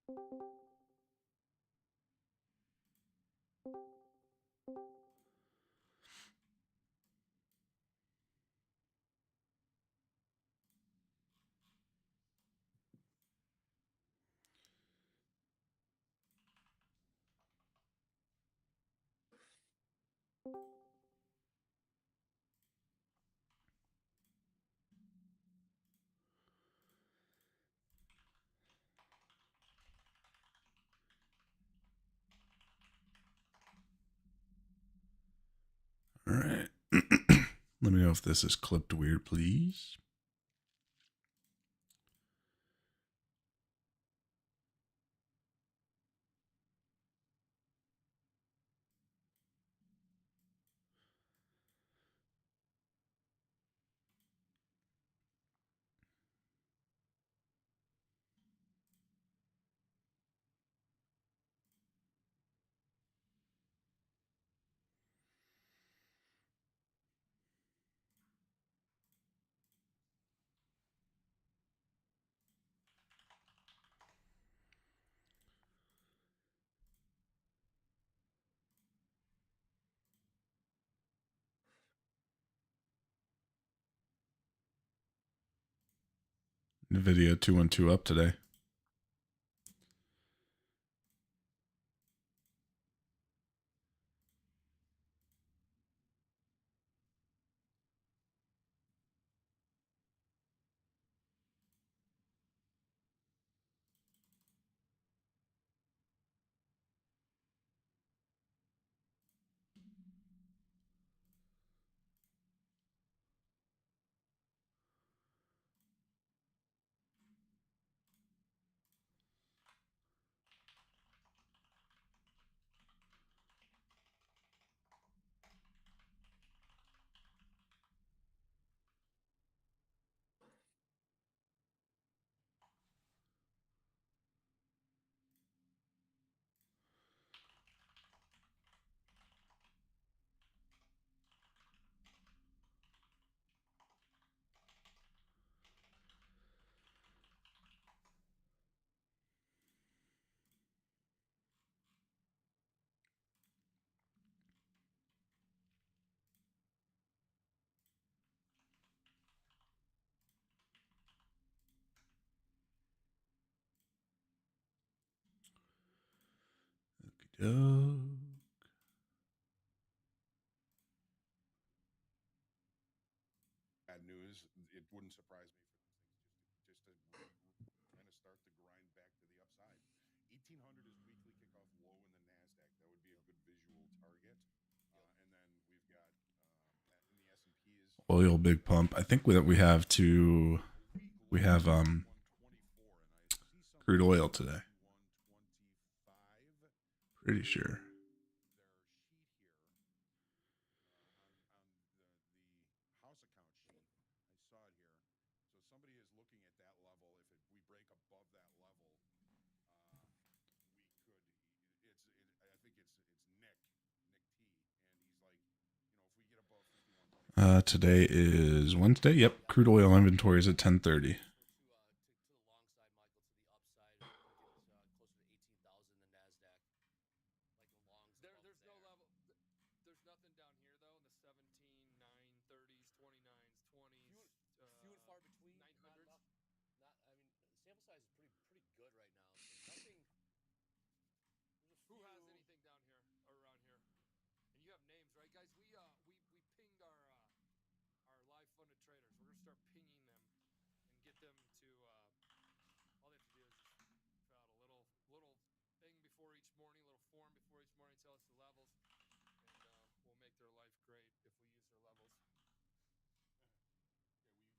All right. Let me know if this is clipped weird, please. NVIDIA 212 up today. Okey-doke. Bad news. It wouldn't surprise me for those things just to kind of start the grind back to the upside. 1800 is weekly kickoff low in the Nasdaq. That would be a good visual target. And then we've got in the S&P is Oil big pump. I think that we have to. We have crude oil today. Pretty sure. House account sheet. I saw it here. So somebody is looking at that level. If we break above that level, we could. I think it's Nick T, and he's like, if we get above 51.25. Today is Wednesday. Yep, crude oil inventory is at 10:30.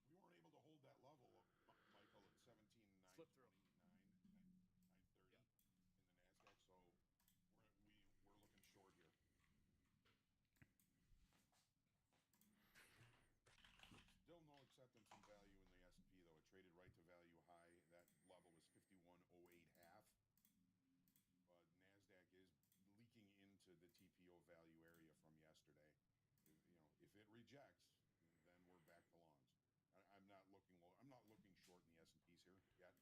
We weren't able to hold that level, Michael, at 17.929, 930 in the Nasdaq. So we're looking short here. Still no acceptance in value in the S&P though. It traded right to value high. That level was 51.08 half. But Nasdaq is leaking into the TPO value area from yesterday. If it rejects, then we're back to longs. I'm not looking short in the S&Ps here yet.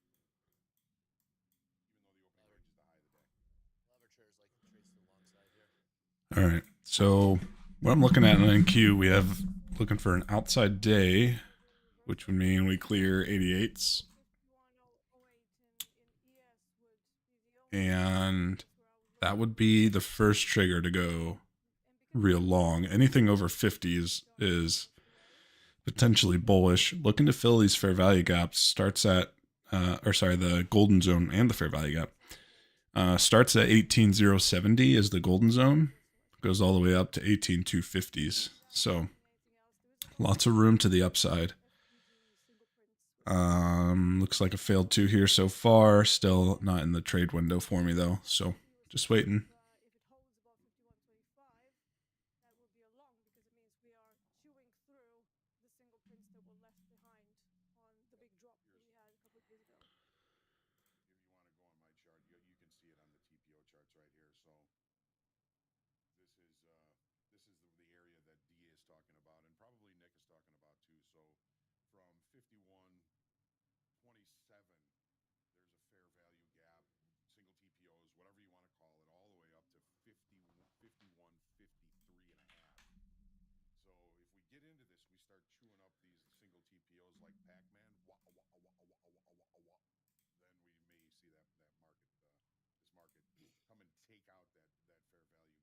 Even though the opening All right. So what I'm looking at in NQ, we have looking for an outside day, which would mean we clear 88s. And that would be the first trigger to go real long. Anything over 50s is potentially bullish. Looking to fill these fair value gaps starts at, the golden zone and the fair value gap starts at 18,070 is the golden zone, goes all the way up to 18,250s. So lots of room to the upside. Looks like a failed 2 here so far. Still not in the trade window for me though. So just waiting. If you want to go on my chart, you can see it on the TPO charts right here. So this is the area that D is talking about, and probably Nick is talking about too. So from 51.27, there's a fair value gap, single TPOs, whatever you want to call it, all the way up to 51.53 and a half. So if we get into this, we start chewing up these single TPOs like Pac-Man. Then we may see that market come and take out that fair value gap, single TPOs, whatever that area, whatever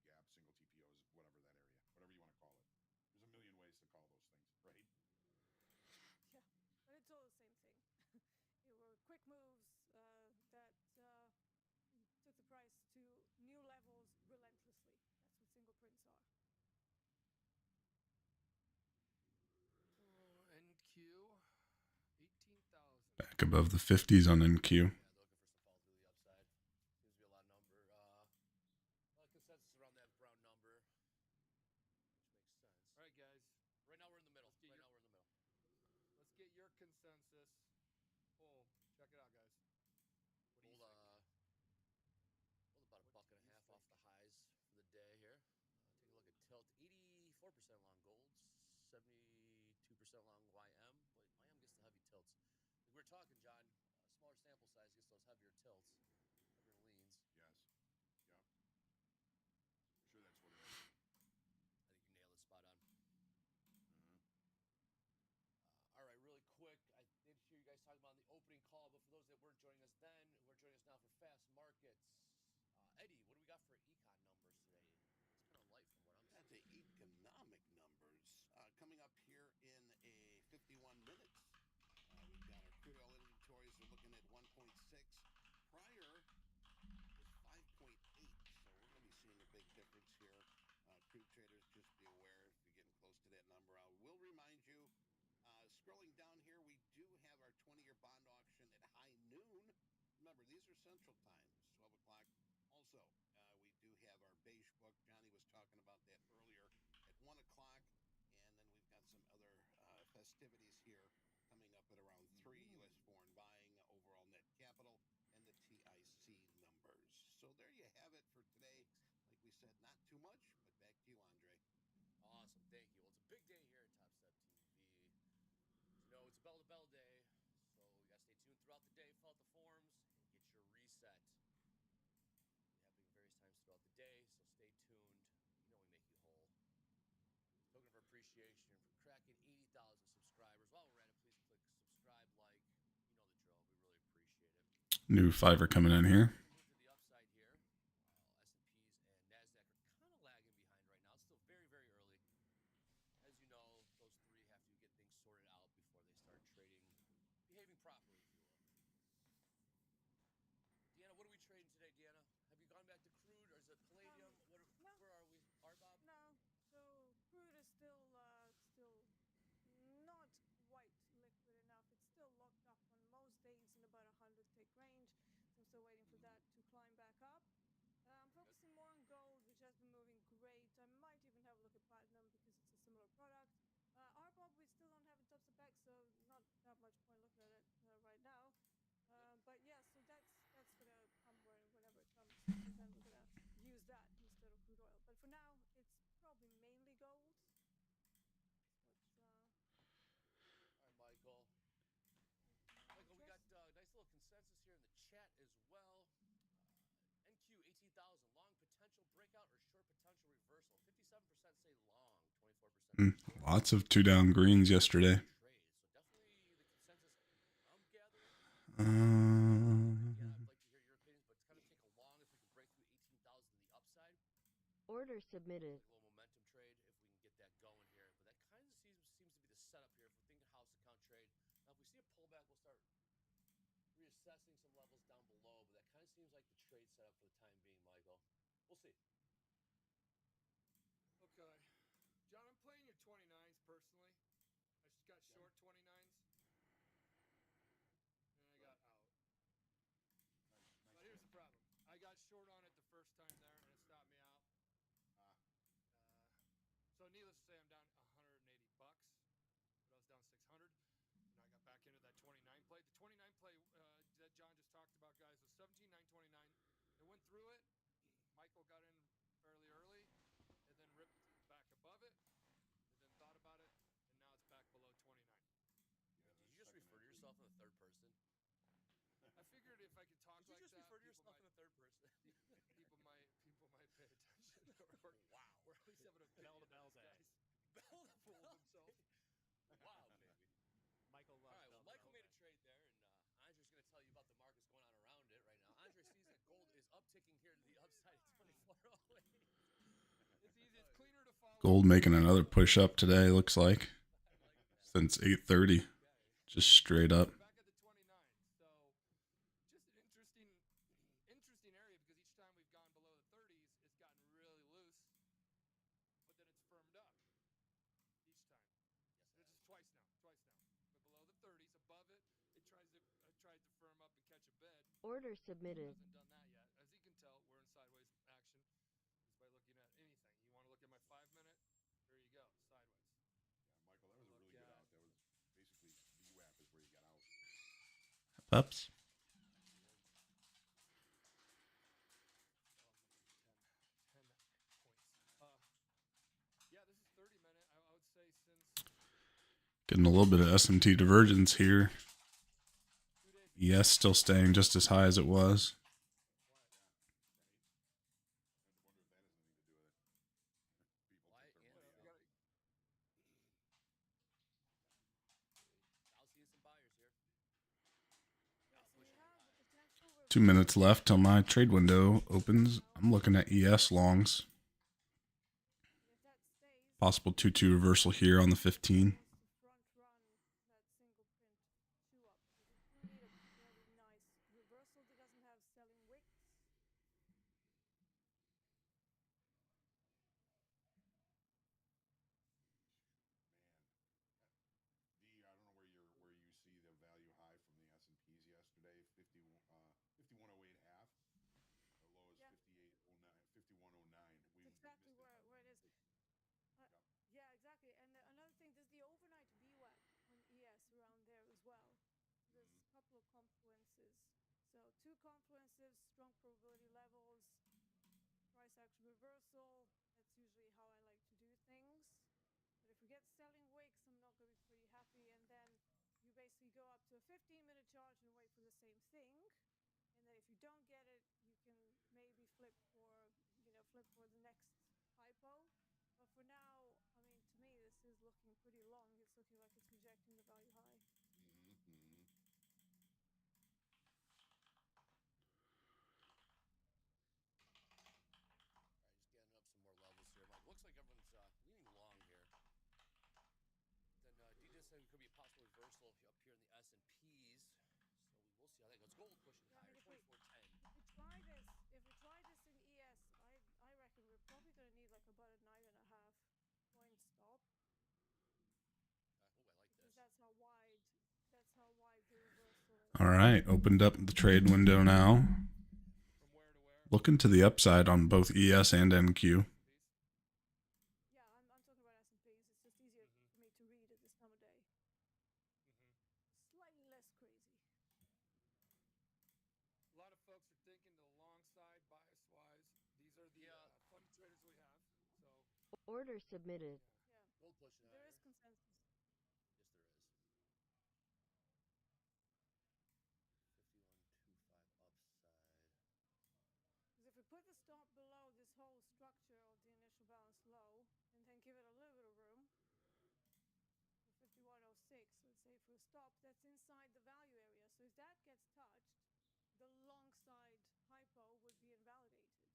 you want to call it. There's a million ways to call those things, right? Yeah, but it's all the same thing. It were quick moves that took the price to new levels relentlessly. That's what single prints are. NQ, 18,000. Back above the 50s on NQ. Yeah, they're looking for some follow through the upside. Seems to be a lot of number. A lot of consensus around that brown number, which makes sense. All right, guys. Right now we're in the middle. Let's get your consensus. Oh, check it out, guys. What do you think? About $1.50 off the highs for the day here. Take a look at tilt. 84% long golds, 72% long YM. But YM gets the heavy tilts. Like we were talking, John. Smaller sample size gets those heavier tilts, heavier leans. Yes. Yep. For sure, that's what it is. I think you nailed it spot on. All right, really quick. I did hear you guys talking about in the opening call, but for those that weren't joining us then, who are joining us now for Fast Markets, Eddie, what do we got for econ numbers today? It's kind of light from what I'm seeing. That's the economic numbers coming up here in a 51 minutes. We've got our crude oil inventories. We're looking at 1.6. Prior was 5.8. So we're going to be seeing a big difference here. Crude traders, just be aware if you're getting close to that number. I will remind you, scrolling down here, we do have our 20-year bond auction at high noon. Remember, these are central times, 12 o'clock. Also, we do have our beige book. Johnny was talking about that earlier at 1 o'clock. And then we've got some other festivities here coming up at around 3, U.S. foreign buying, overall net capital, and the TIC numbers. So there you have it for today. Like we said, not too much, but back to you, Andre. Awesome, thank you. Well, it's a big day here at Top Step TV. As you know, it's a bell-to-bell day, so you got to stay tuned throughout the day, fill out the forms, and get your reset. Happening various times throughout the day, so stay tuned. You know we make you whole. Token of appreciation for cracking 80,000 subscribers. While we're at it, please click subscribe, like. You know the drill. We really appreciate it. New fiver coming in here. Move to the upside here. S&Ps and NASDAQ are kind of lagging behind right now. It's still very, very early. As you know, those three have to get things sorted out before they start trading, behaving properly, if you will. Deanna, what are we trading today, Deanna? Have you gone back to crude, or is it palladium? No. Where are we? RBOB? No, so crude is still not quite liquid enough. It's still locked up on most days in about 100 tick range. So I'm still waiting for that to climb back up. I'm focusing more on gold, which has been moving great. I might even have a look at platinum because it's a similar product. RBOB, we still don't have in top spec, so not that much point looking at it right now. But yeah, so that's gonna come whenever it comes, and then we're gonna use that instead of crude oil. But for now, it's probably mainly gold. All right, Michael. Michael, we got nice little consensus here in the chat as well. NQ 18,000 long breakout or short potential reversal. 57% say long, 24% short. Lots of 2 down greens yesterday. Trade. So definitely the consensus I'm gathering. Again, I'd like to hear your opinions, but it's going to take a long if we can break through 18,000 to the upside. Order submitted. Like a little momentum trade if we can get that going here. But that kind of seems to be the setup here. If we're thinking house account trade. Now, if we see a pullback, we'll start reassessing some levels down below. But that kind of seems like the trade setup for the time being, Michael. We'll see. Okay. John, I'm playing your 29s personally. I just got short 29s. And I got out. But here's the problem. I got short on it the first time there, and it stopped me out. So needless to say, I'm down 180 bucks. But I was down 600. And I got back into that 29 play. The 29 play that John just talked about, guys, was 17,929. It went through it. Michael got in fairly early, and then ripped back above it, and then thought about it, and now it's back below 29. Did you just refer to yourself in the third person? I figured if I could talk Did you like just that, refer to yourself in the third person? people might pay attention, Wow. or at least have an opinion. Bell to Bell's This ass. guy's Bell to fooled Bell. himself. Wow, baby. Michael All loves right, well, Bell to Michael made Bell's a trade there, and Andre's going to tell you about the markets going on around it right now. Andre sees that gold is upticking here to the upside at 2408. It's easy. It's cleaner to follow. Gold making another push up today, looks like. I like that. Since 8:30. Okay. Just straight up. Back at the 29. So just an interesting area because each time we've gone below the 30s, it's gotten really loose, but then it's firmed up each time. Yes, It's just twice now. But below the 30s, above it, it tried to firm up and catch a bid. Order It submitted. hasn't done that yet. As you can tell, we're in sideways action just by looking at anything. You want to look at my 5-minute? Here you go, sideways. Yeah, Michael, that was a really good out. That was basically VWAP is where you got out. Ups. Yeah, this is 30-minute. I would say since Getting a little bit of SMT divergence here. 2 days. ES still staying just as high as it was. I had to wonder if that has anything to do with it. People take their money out. Why? I'll see some buyers here. Yes, we have the potential. 2 minutes left till my trade window opens. I'm looking at ES longs. If that stays, Possible 2-2 reversal here on the 15. wants to front run that single print chew up because we do need a very nice reversal that doesn't have selling wicks. I don't know where you see the value high from the S&Ps yesterday, 5108 half. The low is Yeah. 5109. We Exactly missed it. where it is. Yeah, exactly. And another thing, there's the overnight VWAP on ES around there as well. There's a couple of confluences. So 2 confluences, strong probability levels, price action reversal. That's usually how I like to do things. But if we get selling wicks, I'm not going to be pretty happy. And then you basically go up to a 15-minute charge and wait for the same thing. And then if you don't get it, you can maybe flip for the next hypo. But for now, I mean, to me, this is looking pretty long. It's looking like it's rejecting the value high. Mm-hmm. All right, just getting up some more levels here. Mike, looks like everyone's leaning long here. Then D did say it could be a possible reversal up here in the S&Ps. So we will see how that goes. Gold pushing Yeah, I higher, mean, 2410. if we try this in ES, I reckon we're probably going to need like about a 9.5 point stop Oh, I like because this. that's how wide the reversal is. All right, opened up the trade window now. From where to where? Looking to the upside on both ES and NQ. Yeah, I'm talking about S&Ps. It's just easier for me to read at this time of day. Slightly less crazy. A lot of folks are thinking to the long side, bias-wise. These are the fund traders we have. So Order submitted. Yeah, Gold pushing there higher. is consensus. Yes, there is. 5125 upside. Because if we put the stop below this whole structure of the initial balance low and then give it a little bit of room for 5106, let's say for a stop, that's inside the value area. So if that gets touched, the long side hypo would be invalidated.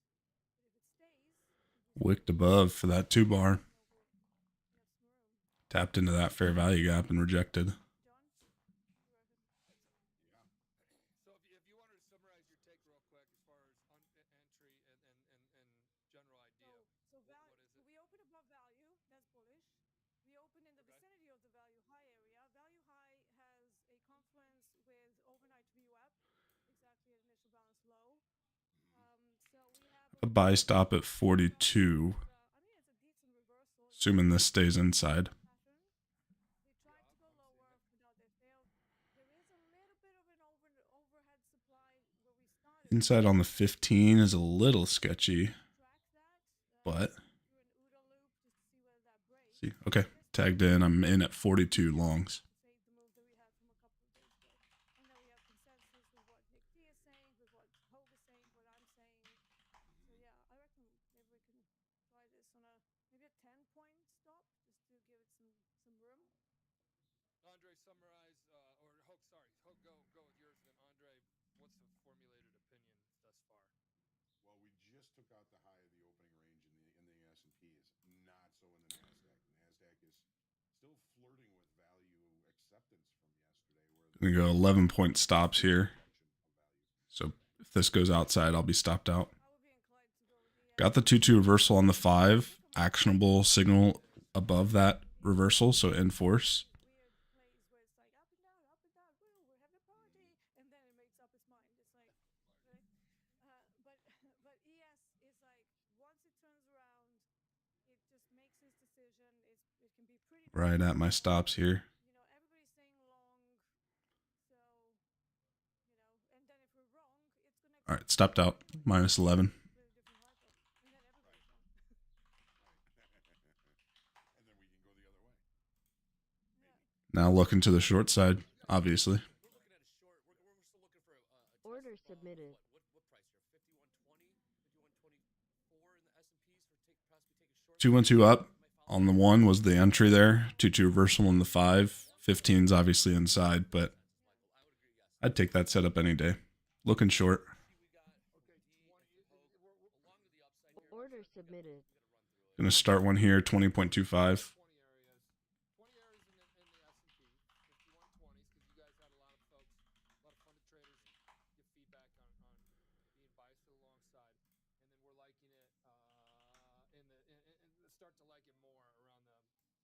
But if it stays, Wicked above for that 2-bar. you have some room. Tapped into that fair value gap and rejected. John, you reckon? So if you wanted to summarize your take real quick as far as entry and general idea, So what is it? So we open above value, that's bullish. We open in the Okay. vicinity of the value high area. Value high has a confluence with overnight VWAP, exactly at initial balance low. So we have A buy stop at 42. I mean, it's a decent reversal. Assuming this stays inside. Pattern. They tried to go lower, but no, they failed. There is a little bit of an overhead supply where we started. Inside on the 15 is a little sketchy, Track that. but Through an OODA loop just to see whether that breaks. see. Okay, tagged in. I'm in at 42 longs. Save the move that we had from a couple of days ago. And then we have consensus with what Nick D is saying, with what Hogue is saying, what I'm saying. So yeah, I reckon maybe we can try this on maybe a 10-point stop, just to give it some room. Andre, summarize, or Hogue, sorry, Hogue, go with yours. Then Andre, what's the formulated opinion thus far? Well, we just took out the high of the opening range in the S&P. It's not so in the Nasdaq. Nasdaq is still flirting with value acceptance from yesterday. I'm gonna go 11-point stops here. So if this goes outside, I'll be stopped out. I would be inclined to go with the Got the 2-2 reversal on the 5. Actionable signal above that reversal, so enforce. weird place where it's like up and down, woo, we're having a party, and then it makes up its mind. It's like, right? But ES is like, once it turns around, it just makes its decision. It can be pretty Right at my stops here. You know, everybody's saying long, so and then if we're wrong, it's gonna. All right, stopped out. -11. Completely different hypo, and then everybody's wrong. And then we can go the other way. Now looking to the short side, obviously. We're looking at a short. We're still looking for a test Order above submitted. What price here? 5120, 5124 in the S&Ps for possibly take a short. 212 up on the 1 was the entry there. 2-2 reversal on the 5. 15's obviously inside, but I'd take that setup any day. Looking short. Order submitted. Gonna start one here, 20.25. 20 areas. 20 areas in the S&P, 5120s, because you guys had a lot of folks, a lot of funded traders give feedback on being biased to the long side, and then we're liking it and start to like it more around the 5120s.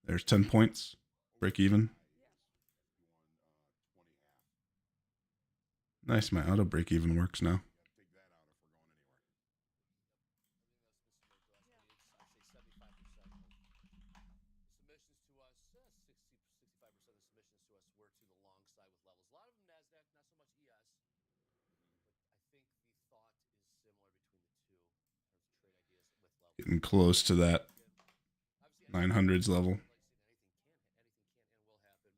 There's 10 points. Break even. Nice, my auto break even works now. Take that out if we're going anywhere. Submissions to us, 65% of submissions to us were to the long side with levels. A lot of them NASDAQ, not so much ES. But I think the thought is similar between the two in terms of trade ideas with levels. Getting close to that 900s level. Anything can and will happen.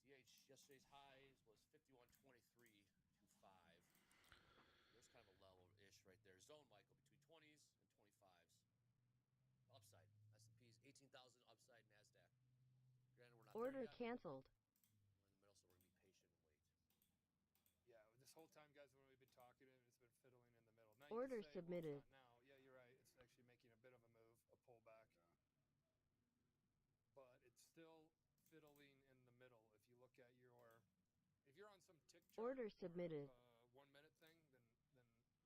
CH, yesterday's highs was 5123.25. There's kind of a level-ish right there. Zone, Michael, between 20s and 25s. Upside. S&P's 18,000 upside NASDAQ. Granted, we're not Order there yet. canceled. Yeah, this whole time, guys, when we've been talking, it's been fiddling in the middle. Now Order you can say, submitted. well, it's not now. Yeah, you're right. It's actually making a bit of a move, a pullback. But it's still fiddling in the middle. If you look at if you're on some tick chart, Order submitted. 1 minute thing,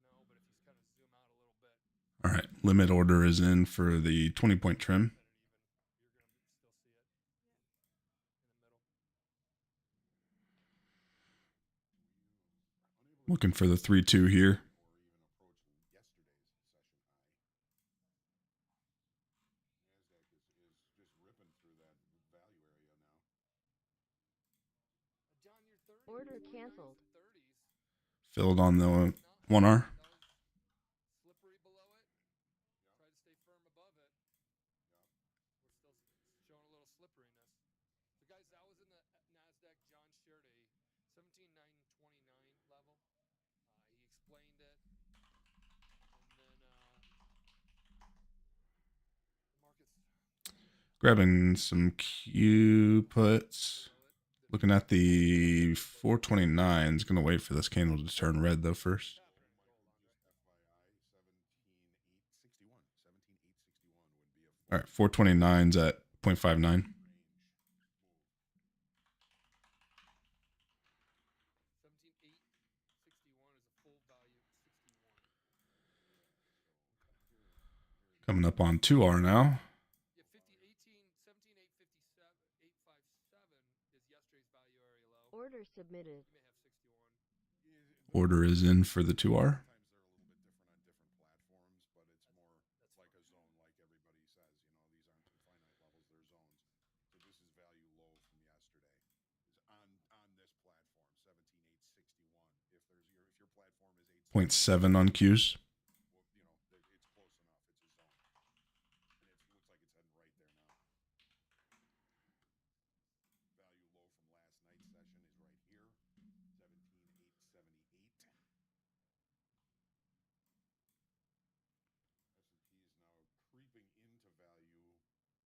then no. But if you kind of zoom out a little bit, All right, limit order is in for the 20-point trim. you're gonna still see it in the middle. Looking for the 3-2 here. Or even approach yesterday's session high. Nasdaq is just ripping through that value area now. John, your 30s, Order 29s canceled. and 30s. Filled on the Not 1R. that was slippery below it. Try to stay firm above it. We're still showing a little slipperiness. So, guys, that was in the NASDAQ. John shared a 17,929 level. He explained it, and then the market's Grabbing some Q puts. below it. Looking at the 429. Is going to wait for this candle to turn red though first. All right, 429's at 0.59. 17,861 is a full value 61. Coming up on 2R now. Yeah, 17,857 is yesterday's value area low. Order submitted. You may have 61. Order is in for the 2R. Platform is 0.7 on Qs. it's close enough. It's a zone, and it looks like it's heading right there now. Value low from last night's session is right here, 17,878. S&P is now creeping into value from yesterday.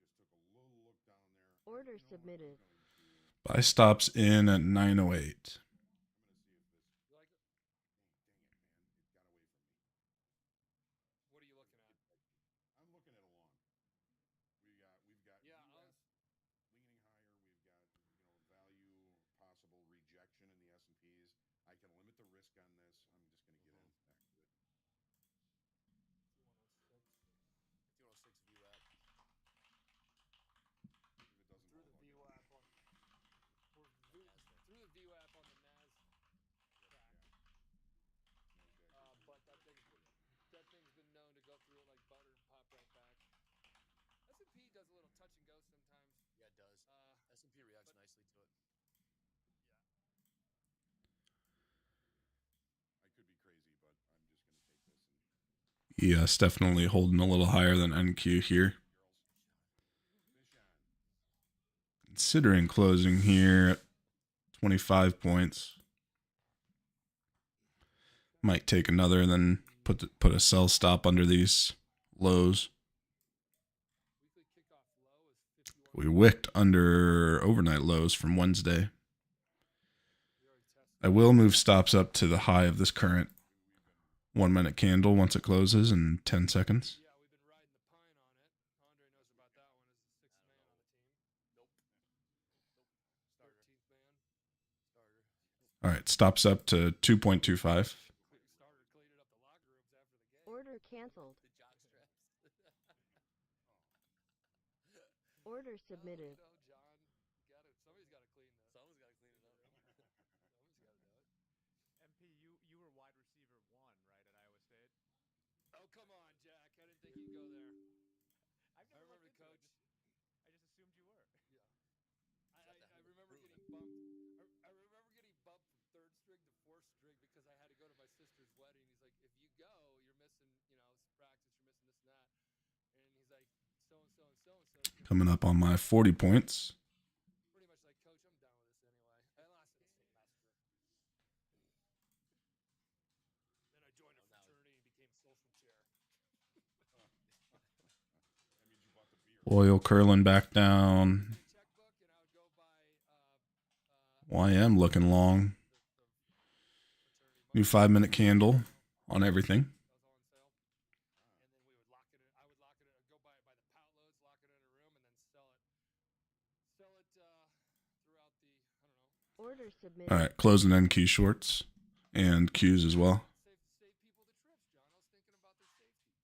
Just took a little look down there. Order submitted. Buy stops in at 908. You like it? Dang it, man. It got away from me. What are you looking at? I'm looking at a long. We've got Yeah, US leaning higher. We've got value possible rejection in the S&Ps. I can limit the risk on this. I'm just going to get in back to it. 2106 view app. If it doesn't Through the hold, view I'll app on through the view app on the NAS. But that thing's been known to go through it like butter and pop right back. S&P does a little touch and go sometimes. Yeah, it does. S&P reacts nicely to it. I could be crazy, but I'm just going to take this and Yes, definitely holding a little higher than NQ here. fish on. Considering closing here at 25 points. Might take another and then put a sell stop under these lows. Weekly kickoff low is 51. We wicked under overnight lows from Wednesday. We already tested. I will move stops up to the high of this current 1 minute candle once it closes in 10 seconds. Yeah, we've been riding the pine on it. Andre knows about that one as the sixth man on the team. Nope. Starter. 13th man. Starter. All right, stops up to 2.25. Starter cleaning up the locker rooms after the game. Order canceled. The jock straps. Order submitted. John, somebody's got to clean this. Someone's got to clean it up. Somebody's got to do it. MP, you were wide receiver 1, right, at Iowa State? Oh, come on, Jack. I didn't think you'd go there. I've I never remember looked the into coach. it. I just assumed you were. Yeah. I remember getting bumped. I remember getting bumped from third string to fourth string because I had to go to my sister's wedding. He's like, if you go, you're missing, practice, you're missing this and that. And he's like, so-and-so and so-and-so. Coming up on my 40 points. Pretty much like, Coach, I'm done with this anyway. I lasted a semester. Then I joined a fraternity and became social chair. That means you bought the beer. Oil curling back down. My checkbook, and I would go buy YM looking long. New 5 minute candle on everything. That was all on sale. And then we would lock it in. I would lock it in. I'd go buy it by the pallet loads, lock it in a room, and then sell it. Sell it throughout the, I don't know. Order submitted. All right, closing NQ shorts and Qs as well. Save people the trips, John. I was thinking about their safety.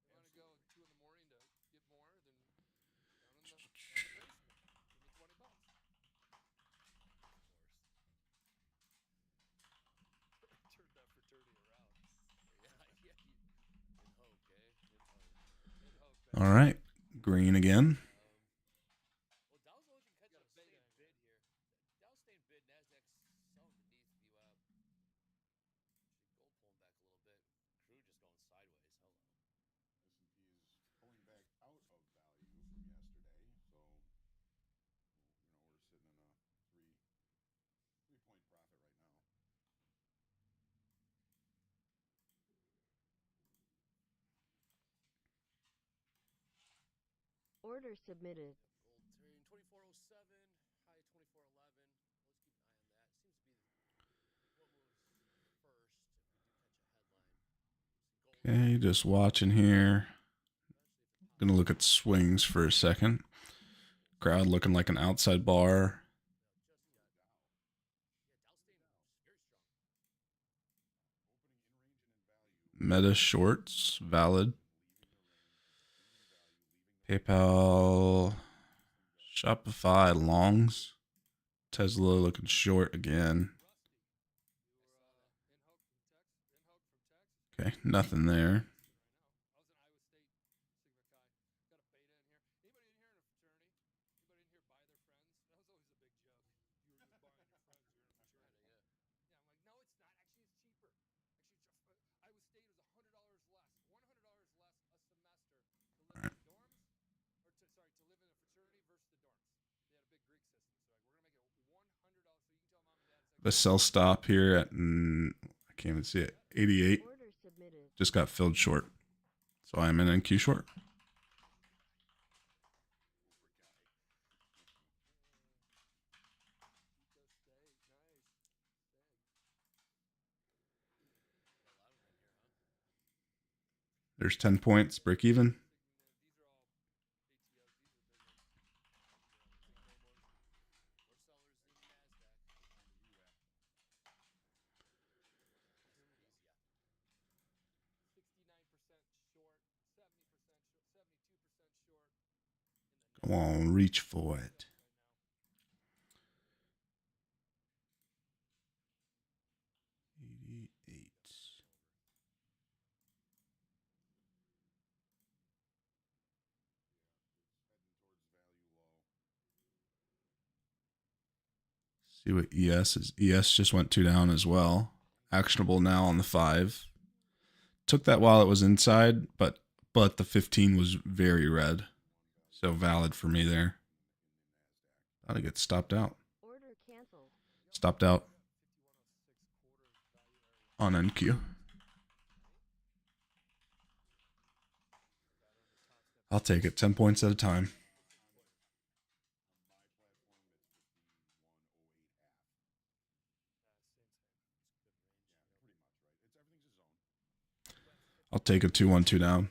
They want to go at 2 in the morning to get more than down in the basement. Give me $20. Turned that fraternity around. Yeah. In hope, eh? In hope. In hope, All right, green again. Well, Dow's looking kind of Got a staying big bid here. Dow's staying bid. Nasdaq's selling beneath view app. Gold pulling back a little bit. Crude just going sideways. Hello. S&P is pulling back out of value from yesterday, so we're sitting in a 3-point profit right now. Order submitted. Gold train 2407, high 2411. Let's keep an eye on that. It seems to be what moves first if we do catch a headline. Okay, just watching here. Gonna look at swings for a second. Crowd looking like an outside bar. Meta shorts, valid. PayPal, Shopify longs. Tesla looking short again. Okay, nothing there. A sell stop here at, I can't even see it, 88. Order submitted. Just got filled short. So I am in NQ short. There's 10 points, break even. Come on, reach for it. See what ES is. ES just went 2 down as well. Actionable now on the 5. Took that while it was inside, but the 15 was very red. So valid for me there. Gotta get stopped out. Order canceled. Stopped out on NQ. I'll take it 10 points at a time. I'll take a 2-1-2 down.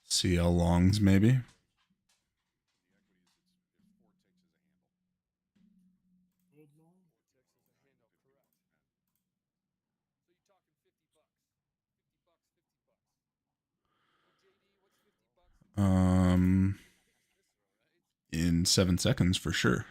CL longs maybe. In 7 seconds for sure.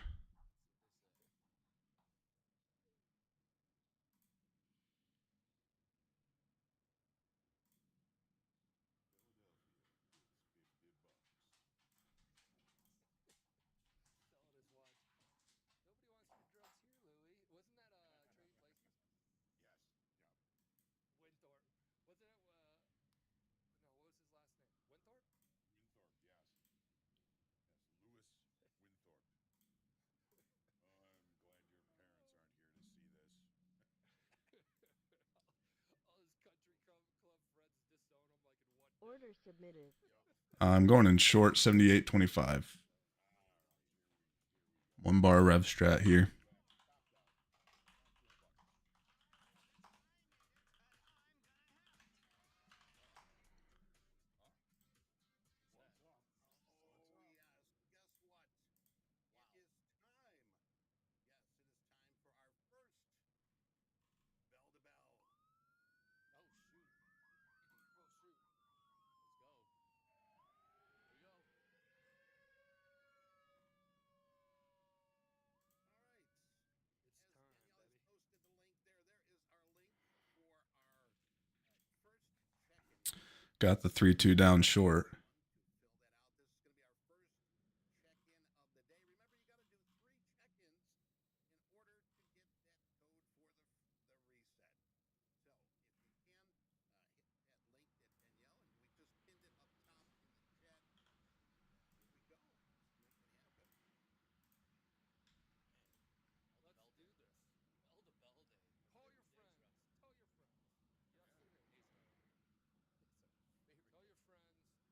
Order submitted. I'm going in short 78.25. 1 bar rev strat here. got the 3-2 down short. fill that out. This is going to be our first check-in of the day. Remember, you got to do 3 check-ins in order to get that code for the reset. So if you can, hit that link that Danielle, and we just pinned it up top in the chat. Here we go. Let's make it happen. Let's do this. Bell to bell day. Call your friends. Tell your friends. Yesterday. Tell your friends. Tell your loved ones. Neighbors. Your friend, your family, your enemy, your enemy's friends. Tell the guy who's living out in a cardboard box in the alley.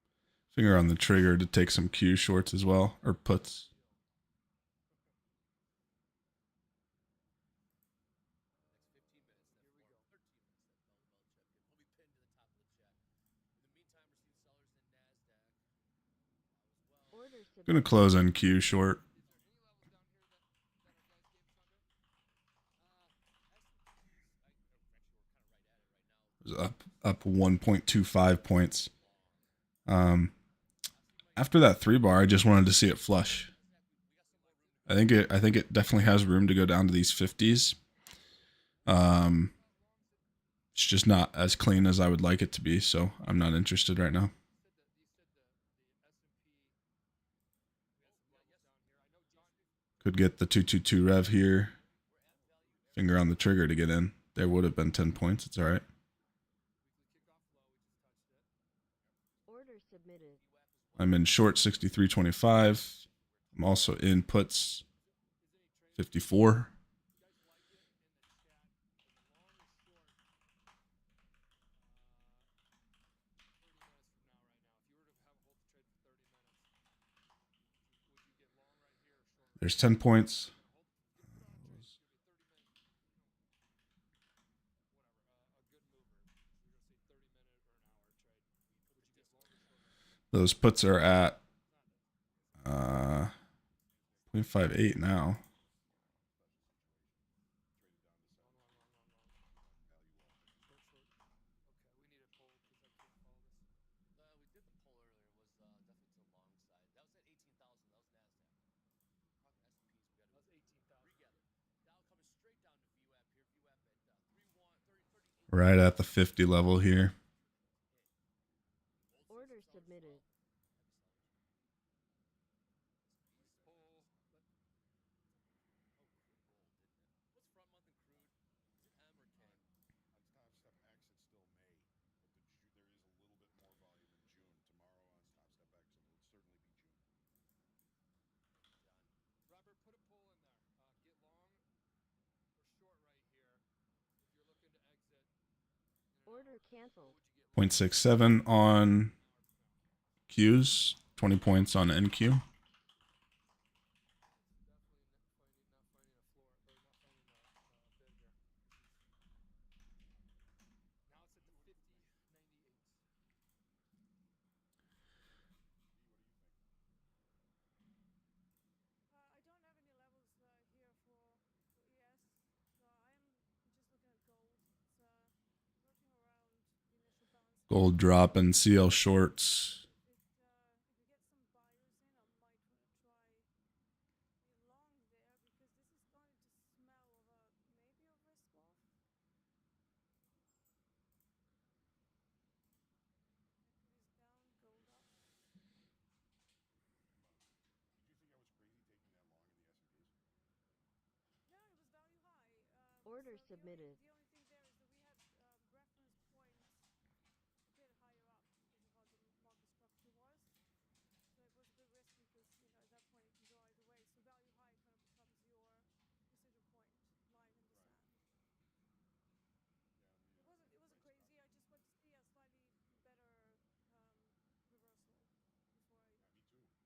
Tell everybody. Finger on the trigger to take some Q shorts as well, or puts. Next 15 minutes, that Here we go. 13 minutes, that bell to bell check-in will be pinned to the top of the chat. In the meantime, we're seeing sellers in NASDAQ as well. Order I'm gonna submitted. close on Q short. Is there any levels down here that our guys gave us under? S&Ps, It actually, we're kind of right at it right now. was up 1.25 points. After that 3-bar, I just wanted to see it flush. I think it definitely has room to go down to these 50s. It's just not as clean as I would like it to be, so I'm not interested right now. Could get the 222 rev here. Finger on the trigger to get in. There would have been 10 points. It's all right. Order submitted. I'm in short 63.25. I'm also in puts 54. There's 10 points. Those puts are at 0.58 now. We did the poll earlier. It was definitely to the long side. That was at 18,000. That was NASDAQ. S&Ps, we got to 18,000. Regather. Dow coming straight down to VWAP here. VWAP at 38. Right at the 50 level here. Order submitted. What's front month in crude? Is it M or K? On Top Step X, it's still May, but there is a little bit more volume in June. Tomorrow on Top Step X, it will certainly be June. Robert, put a pull in there. Get long or short right here if you're looking to exit. Order canceled. 0.67 on Qs, 20 points on NQ. I don't have any levels here for ES, so I'm just looking at gold. It's lurking around the initial bounce. Gold drop and CL shorts. If we get some buyers in, I might want to try be long there because this is starting to smell of maybe a risk off. Equities down, gold up. Did you think I was crazy taking that long in the S&Ps? No, it was value high. Order So submitted. The only thing there is that we had reference points a bit higher up because of how the market structure was. So it was a bit risky because, at that point it can go either way. So value high kind of becomes your decision point, line in the sand. It wasn't crazy. I just want to see a slightly better reversal before I Yeah, me too.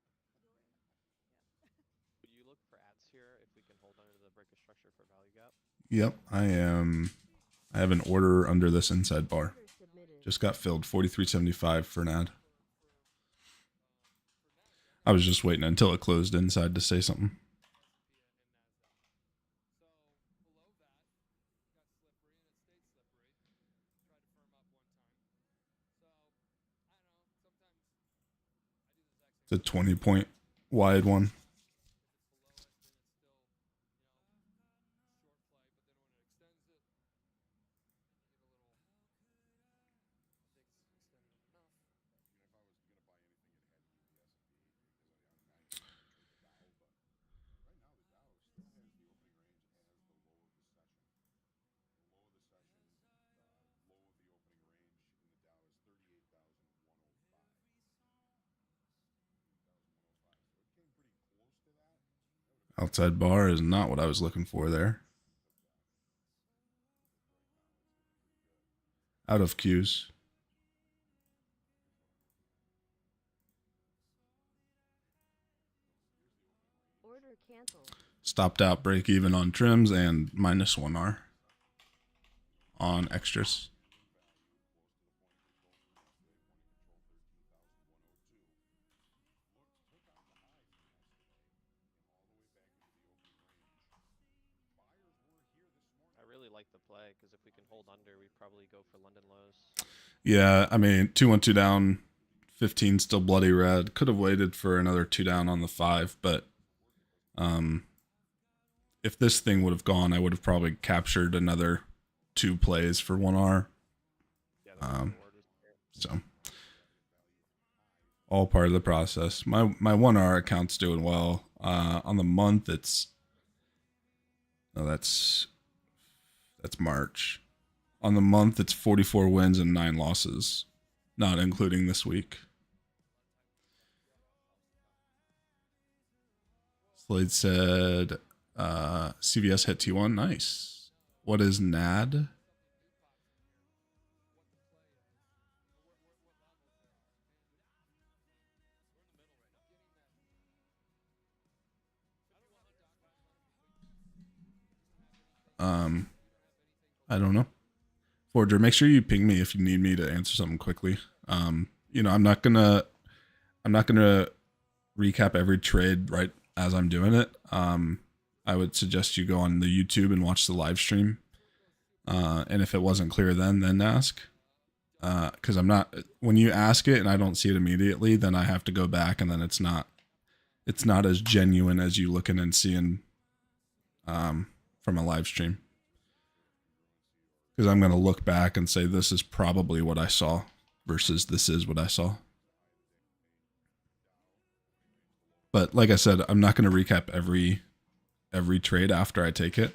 go in. Yeah. Would you look for ads here if we can hold under the breaker structure for value gap? Yep, I am. I have an order under this inside bar. Order submitted. Just got filled 43.75 for an ad. I was just waiting until it closed inside to say something. So below that, got slippery and it stayed slippery. Tried to firm up one time. So I don't know. Sometimes It's a 20-point wide one. Outside bar is not what I was looking for there. Out of cues. Order canceled. Stopped out break even on trims and -1R on extras. I really like the play because if we can hold under, we probably go for London lows. Yeah, I mean 2-1-2 down, 15 still bloody red. Could have waited for another 2 down on the 5, but if this thing would have gone, I would have probably captured another 2 plays for 1R. Yeah, So all part of the process. My 1R account's doing well. On the month, that's March. On the month, it's 44 wins and 9 losses, not including this week. Slade said CVS hit T1. Nice. What is NAD? I don't know. Forger, make sure you ping me if you need me to answer something quickly. You know, I'm not gonna recap every trade right as I'm doing it. I would suggest you go on the YouTube and watch the live stream. And if it wasn't clear then ask. Because I'm not, when you ask it and I don't see it immediately, then I have to go back and then it's not as genuine as you looking and seeing from a live stream. Because I'm going to look back and say this is probably what I saw versus this is what I saw. But like I said, I'm not going to recap every trade after I take it,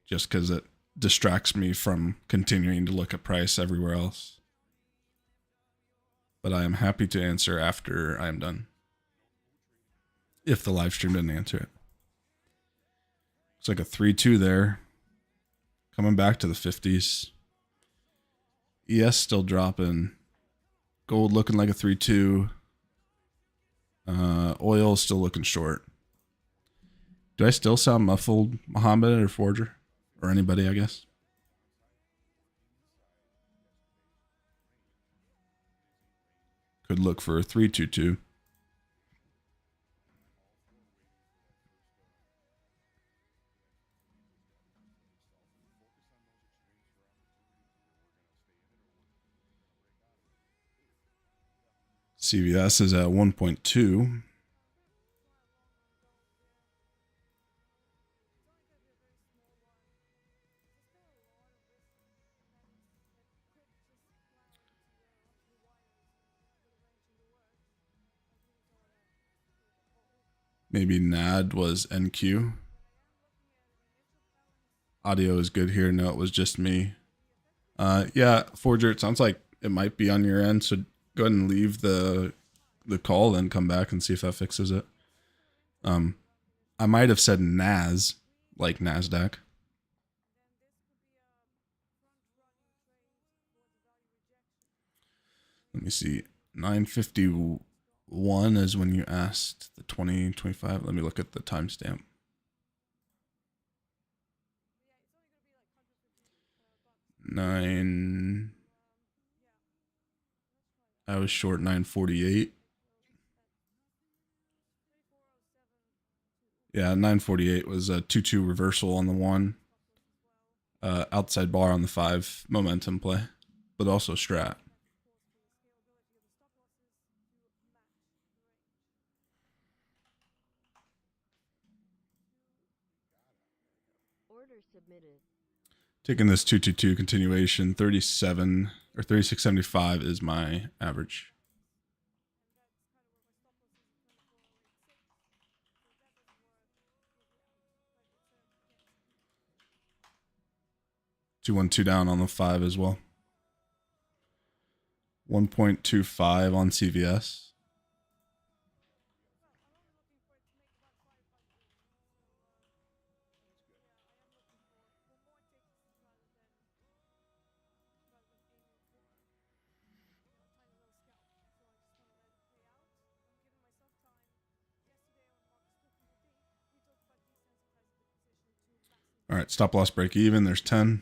just because it distracts me from continuing to look at price everywhere else. But I am happy to answer after I am done, if the live stream didn't answer it. It's like a 3-2 there. Coming back to the 50s. ES still dropping. Gold looking like a 3-2. Oil still looking short. Do I still sound muffled, Mohammed or Forger? Or anybody, I guess? Could look for a 3-2-2. CVS is at 1.2. Maybe NAD was NQ. Audio is good here. No, it was just me. Yeah, Forger, it sounds like it might be on your end, so go ahead and leave the call, then come back and see if that fixes it. I might have said NAS, like NASDAQ. Let me see. 951 is when you asked the 2025. Let me look at the timestamp. I was short 948. Yeah, 948 was a 2-2 reversal on the 1. Outside bar on the 5 momentum play, but also strat. Order submitted. Taking this 222 continuation, 37 or 36.75 is my average. Two one two down on the 5 as well. 1.25 on CVS. All right, stop loss break even. There's 10.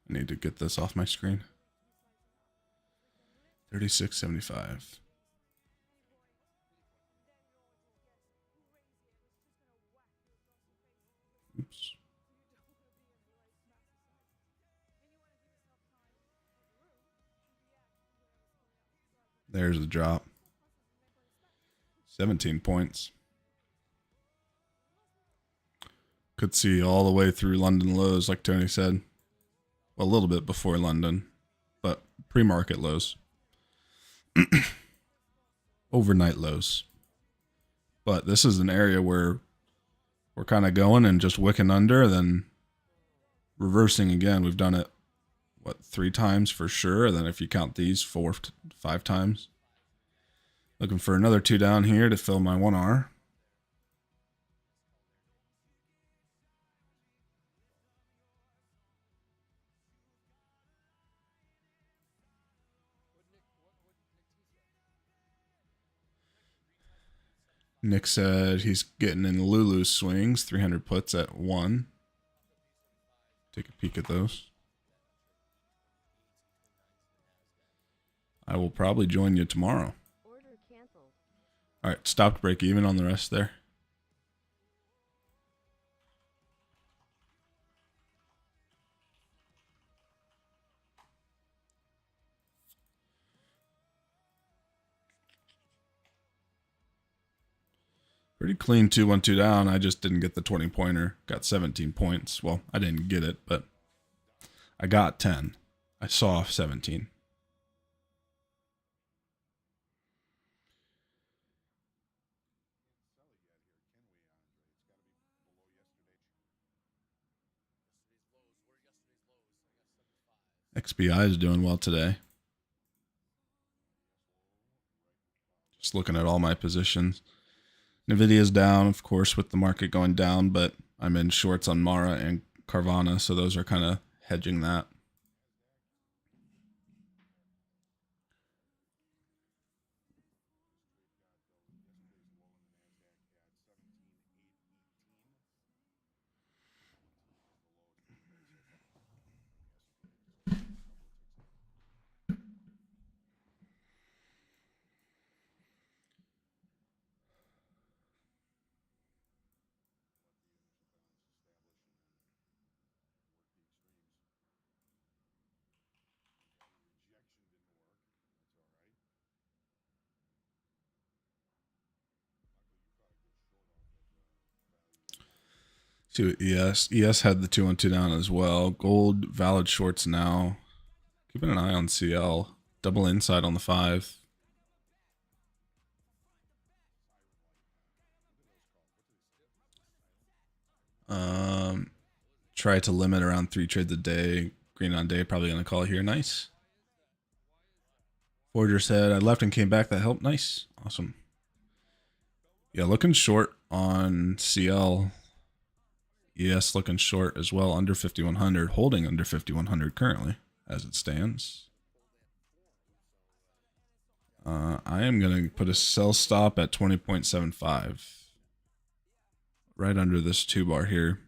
I need to get this off my screen. 36.75. Oops. There's the drop. 17 points. Could see all the way through London lows, like Tony said. Well, a little bit before London, but pre-market lows. Overnight lows. But this is an area where we're kind of going and just wicking under, then reversing again. We've done it, what, 3 times for sure. And then if you count these, 4 to 5 times. Looking for another 2 down here to fill my 1R. Nick said he's getting in Lulu swings, 300 puts at 1. Take a peek at those. I will probably join you tomorrow. Order canceled. All right, stopped break even on the rest there. Pretty clean 2-1-2 down. I just didn't get the 20-pointer. Got 17 points. Well, I didn't get it, but I got 10. I saw 17. XBI is doing well today. Just looking at all my positions. Nvidia's down, of course, with the market going down, but I'm in shorts on Mara and Carvana, so those are kind of hedging that. See what ES had the 2-1-2 down as well. Gold valid shorts now. Keeping an eye on CL. Double inside on the 5. Try to limit around 3 trades a day. Green on day, probably gonna call here. Nice. Forger said I left and came back. That helped. Nice. Awesome. Yeah, looking short on CL. ES looking short as well, under 5,100, holding under 5,100 currently as it stands. I am going to put a sell stop at 20.75. Right under this 2 bar here.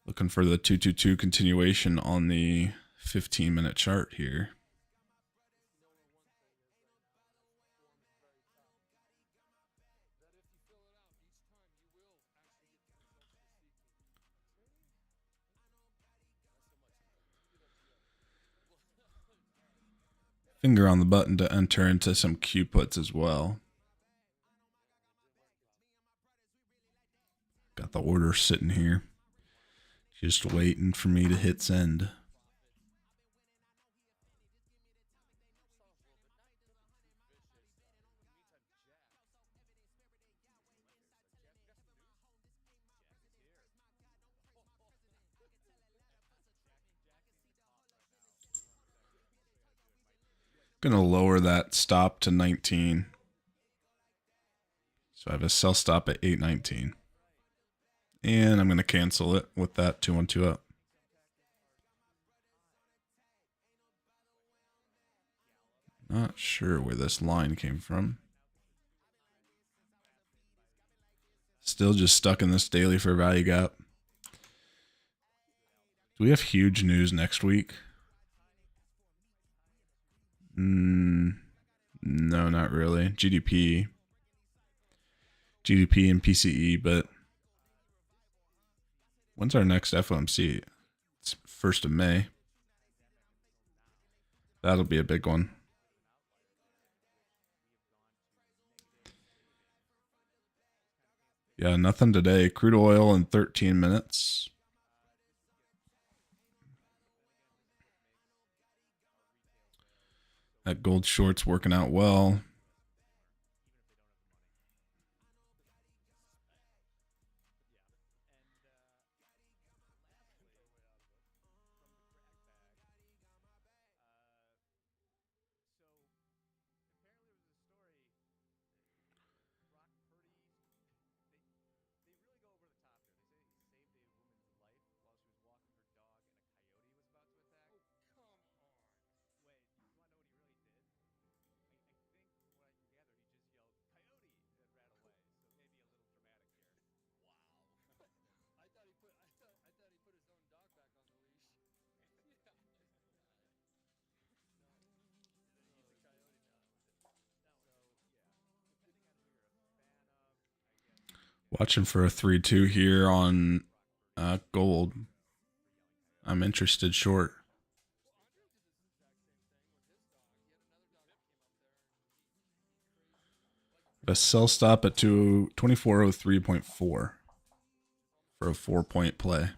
Looking for the 222 continuation on the 15-minute chart here. finger on the button to enter into some Q puts as well. Got the order sitting here, just waiting for me to hit send. Gonna lower that stop to 19. So I have a sell stop at 819. And I'm gonna cancel it with that 212 up. Not sure where this line came from. Still just stuck in this daily fair value gap. Do we have huge news next week? No, not really. GDP and PCE, but when's our next FOMC? It's 1st of May. That'll be a big one. Yeah, nothing today. Crude oil in 13 minutes. That gold short's working out well. Watching for a 3-2 here on gold. I'm interested short. A sell stop at 2403.4 for a 4-point play.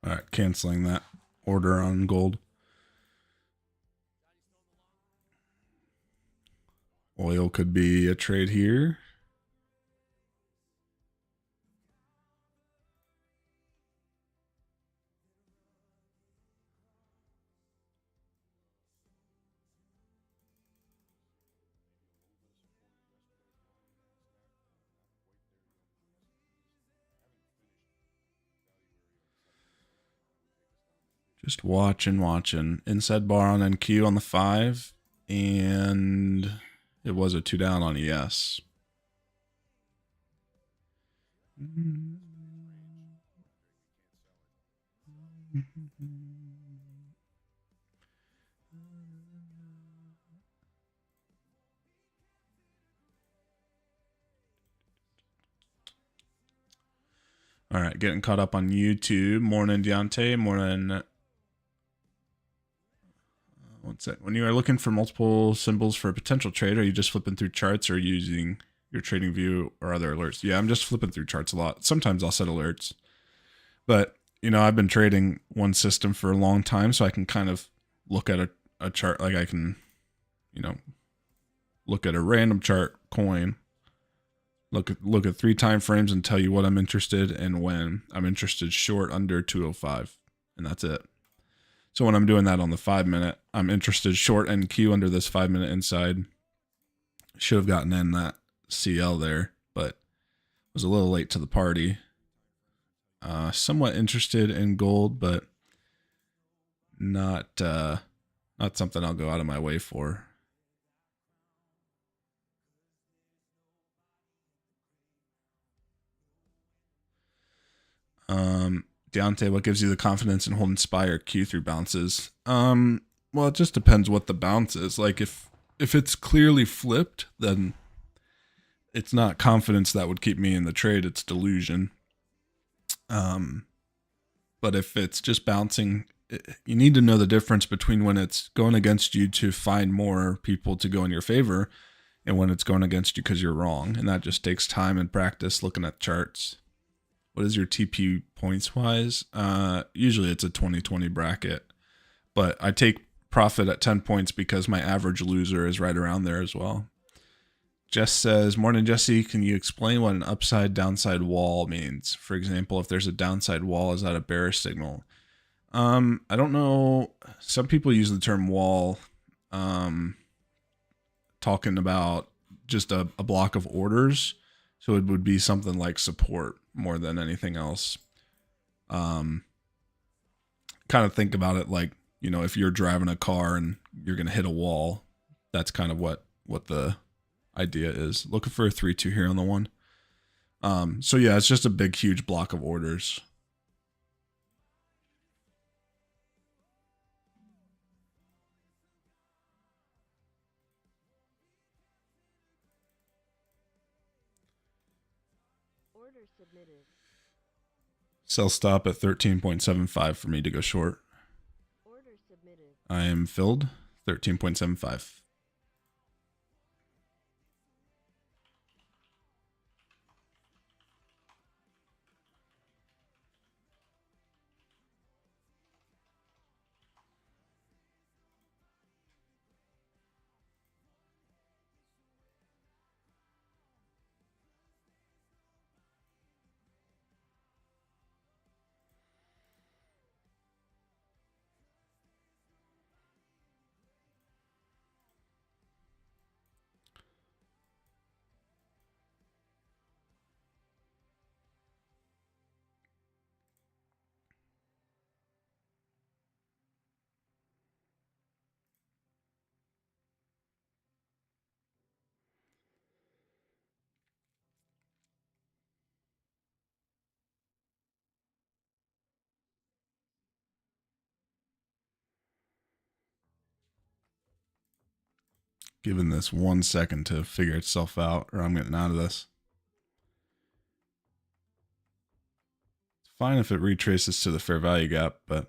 All right, canceling that order on gold. Oil could be a trade here. Just watching. Inside bar on NQ on the 5. And it was a 2 down on ES. All right, getting caught up on YouTube. Morning, Deontay. Morning. What's that? When you are looking for multiple symbols for a potential trade, are you just flipping through charts or using your trading view or other alerts? Yeah, I'm just flipping through charts a lot. Sometimes I'll set alerts. But, you know, I've been trading one system for a long time, so I can kind of look at a chart. Like I can, you know, look at a random chart coin, look at 3 time frames and tell you what I'm interested in when. I'm interested short under 205, and that's it. So when I'm doing that on the 5 minute, I'm interested short NQ under this 5 minute inside. Should have gotten in that CL there, but was a little late to the party. somewhat interested in gold, but not something I'll go out of my way for. Deontay, what gives you the confidence in holding SPY or Q through bounces? Well, it just depends what the bounce is. Like if it's clearly flipped, then it's not confidence that would keep me in the trade. It's delusion. But if it's just bouncing, you need to know the difference between when it's going against you to find more people to go in your favor and when it's going against you because you're wrong. And that just takes time and practice looking at charts. What is your TP points wise? Usually it's a 20-20 bracket, but I take profit at 10 points because my average loser is right around there as well. Jess says, morning, Jesse. Can you explain what an upside downside wall means? For example, if there's a downside wall, is that a bearish signal? I don't know. Some people use the term wall, talking about just a block of orders. So it would be something like support more than anything else. Kind of think about it like, you know, if you're driving a car and you're going to hit a wall, that's kind of what the idea is. Looking for a 3-2 here on the one. So yeah, it's just a big, huge block of orders. Order submitted. Sell stop at 13.75 for me to go short. Order submitted. I am filled 13.75. Giving this 1 second to figure itself out, or I'm getting out of this. It's fine if it retraces to the fair value gap, but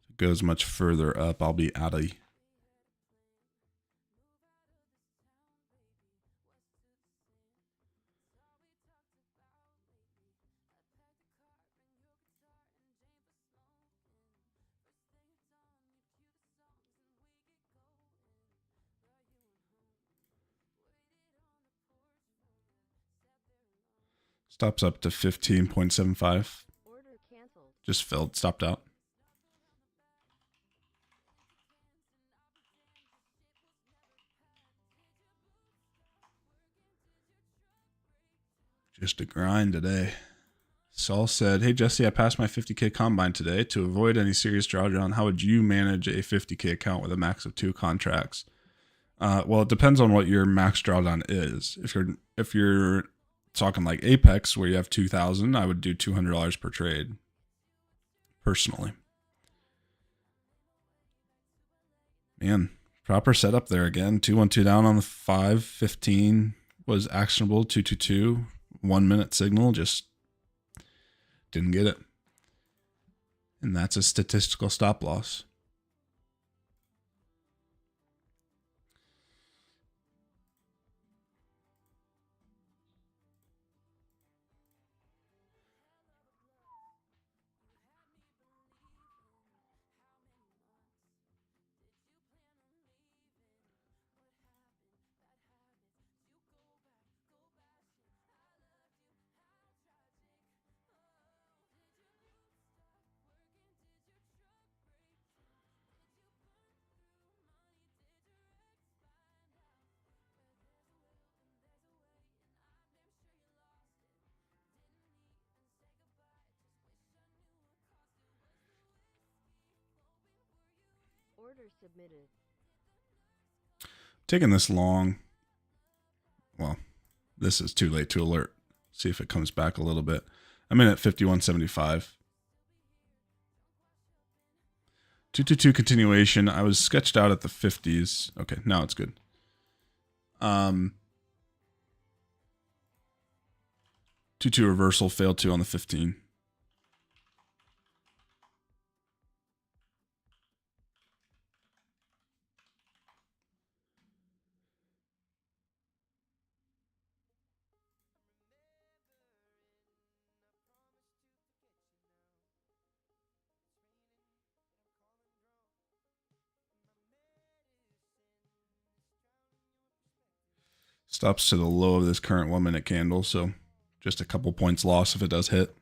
if it goes much further up, I'll be out of. Stops up to 15.75. Order canceled. Just filled, stopped out. Just a grind today. Saul said, hey, Jesse, I passed my 50K combine today. To avoid any serious drawdown, how would you manage a 50K account with a max of 2 contracts? Well, it depends on what your max drawdown is. If you're talking like Apex, where you have 2,000, I would do $200 per trade, personally. Man, proper setup there again. 212 down on the 5, 15 was actionable, 222, 1 minute signal, just didn't get it. And that's a statistical stop loss. Order submitted. Taking this long. Well, this is too late to alert. See if it comes back a little bit. I'm in at 51.75. 222 continuation. I was sketched out at the 50s. Okay, now it's good. 2-2 reversal, failed to on the 15. Stops to the low of this current 1 minute candle, so just a couple points loss if it does hit.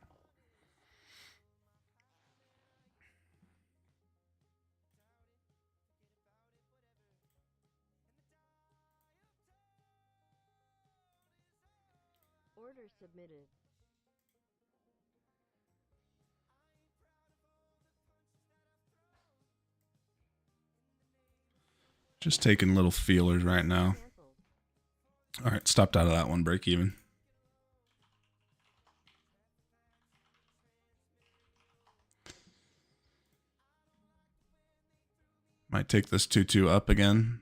Order submitted. Just taking little feelers right now. Cancelled. All right, stopped out of that one, break even. Might take this 2-2 up again.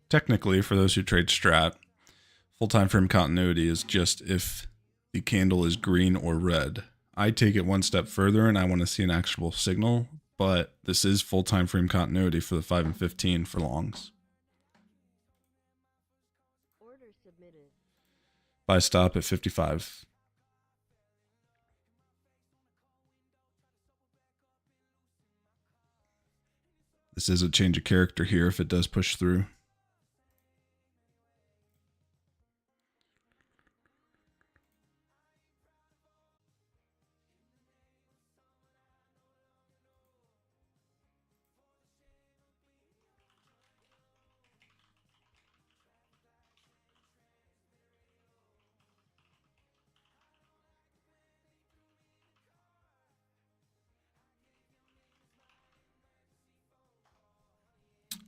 Technically, for those who trade strat, full time frame continuity is just if the candle is green or red. I take it one step further and I want to see an actual signal, but this is full time frame continuity for the 5 and 15 for longs. Order submitted. Buy stop at 55. This is a change of character here if it does push through.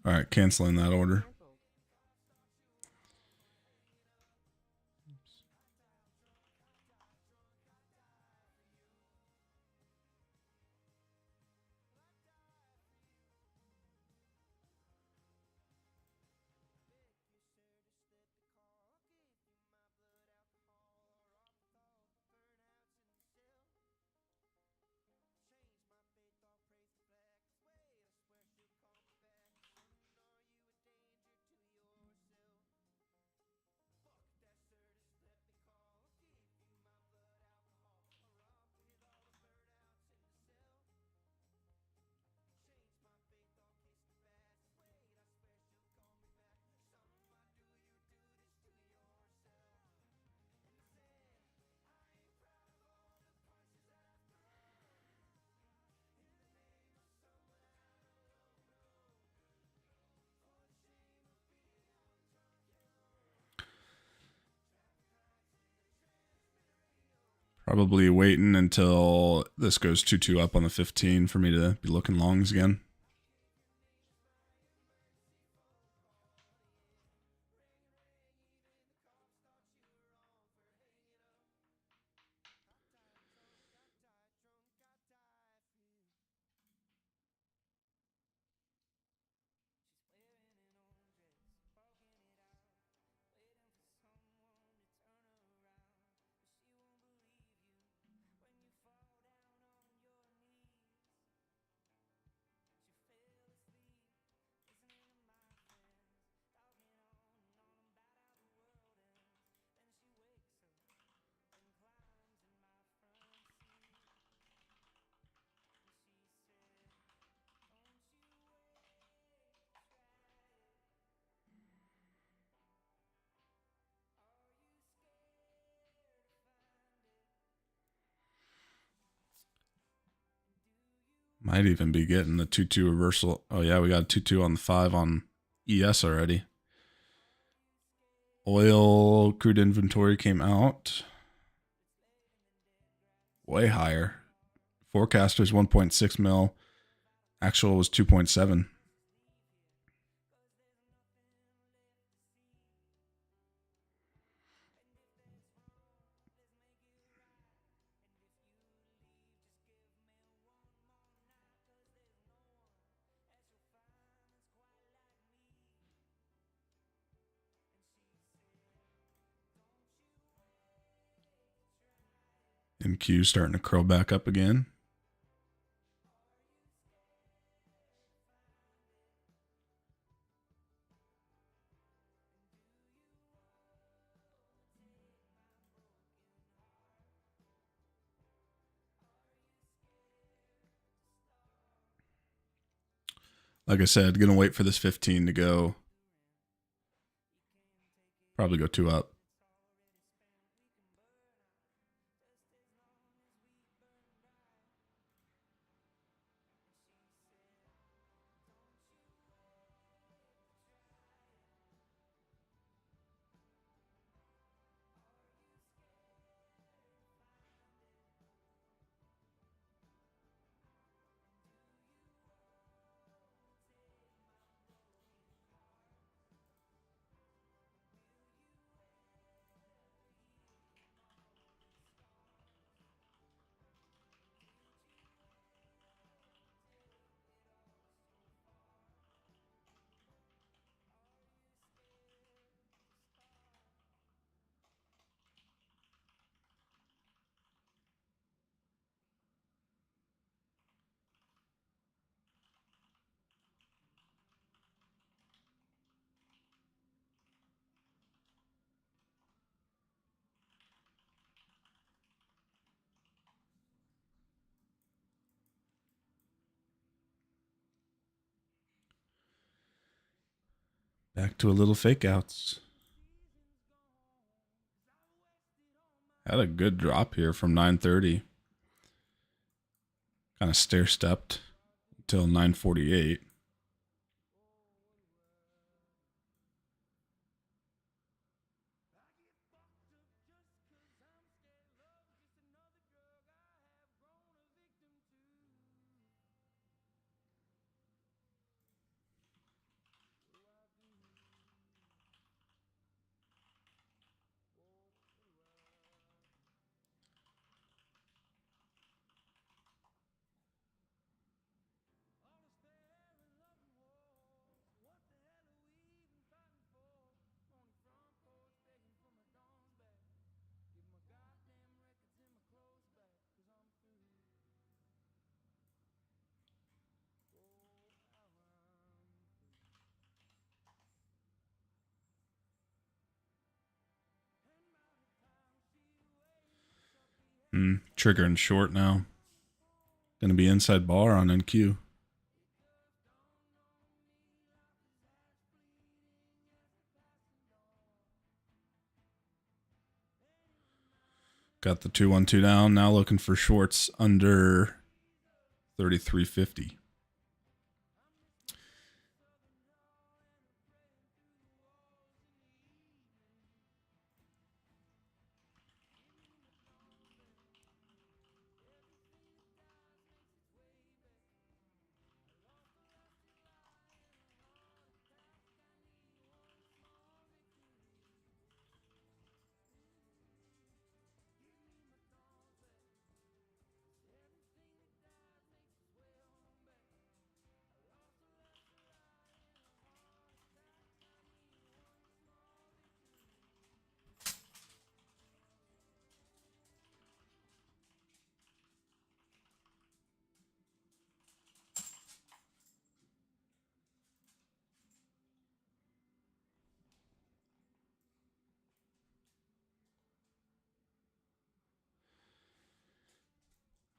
All right, canceling that order. Cancelled. Probably waiting until this goes 2-2 up on the 15 for me to be looking longs again. Might even be getting the 2-2 reversal. Oh yeah, we got 2-2 on the 5 on ES already. Oil crude inventory came out. way higher. Forecaster's 1.6 mil. Actual was 2.7. NQ starting to curl back up again. Like I said, gonna wait for this 15 to go. Probably go 2 up. Back to a little fake outs. Had a good drop here from 930. Kind of stair stepped until 948. Triggering short now. Going to be inside bar on NQ. Got the 212 down. Now looking for shorts under 33.50.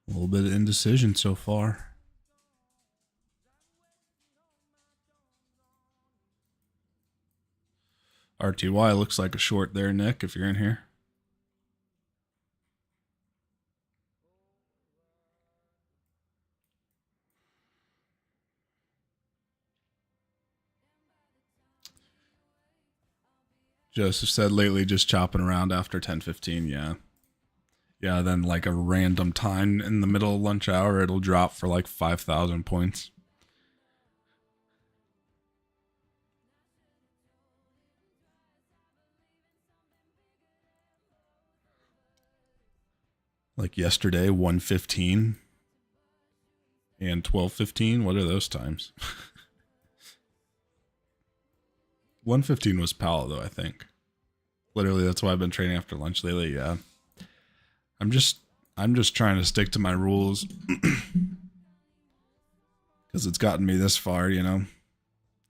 A little bit of indecision so far. RTY looks like a short there, Nick, if you're in here. Joseph said lately just chopping around after 10:15. Yeah. Yeah, then like a random time in the middle of lunch hour, it'll drop for like 5,000 points. Like yesterday, 1:15 and 12:15. What are those times? 1:15 was Powell though, I think. Literally, that's why I've been training after lunch lately. Yeah, I'm just trying to stick to my rules because it's gotten me this far, you know.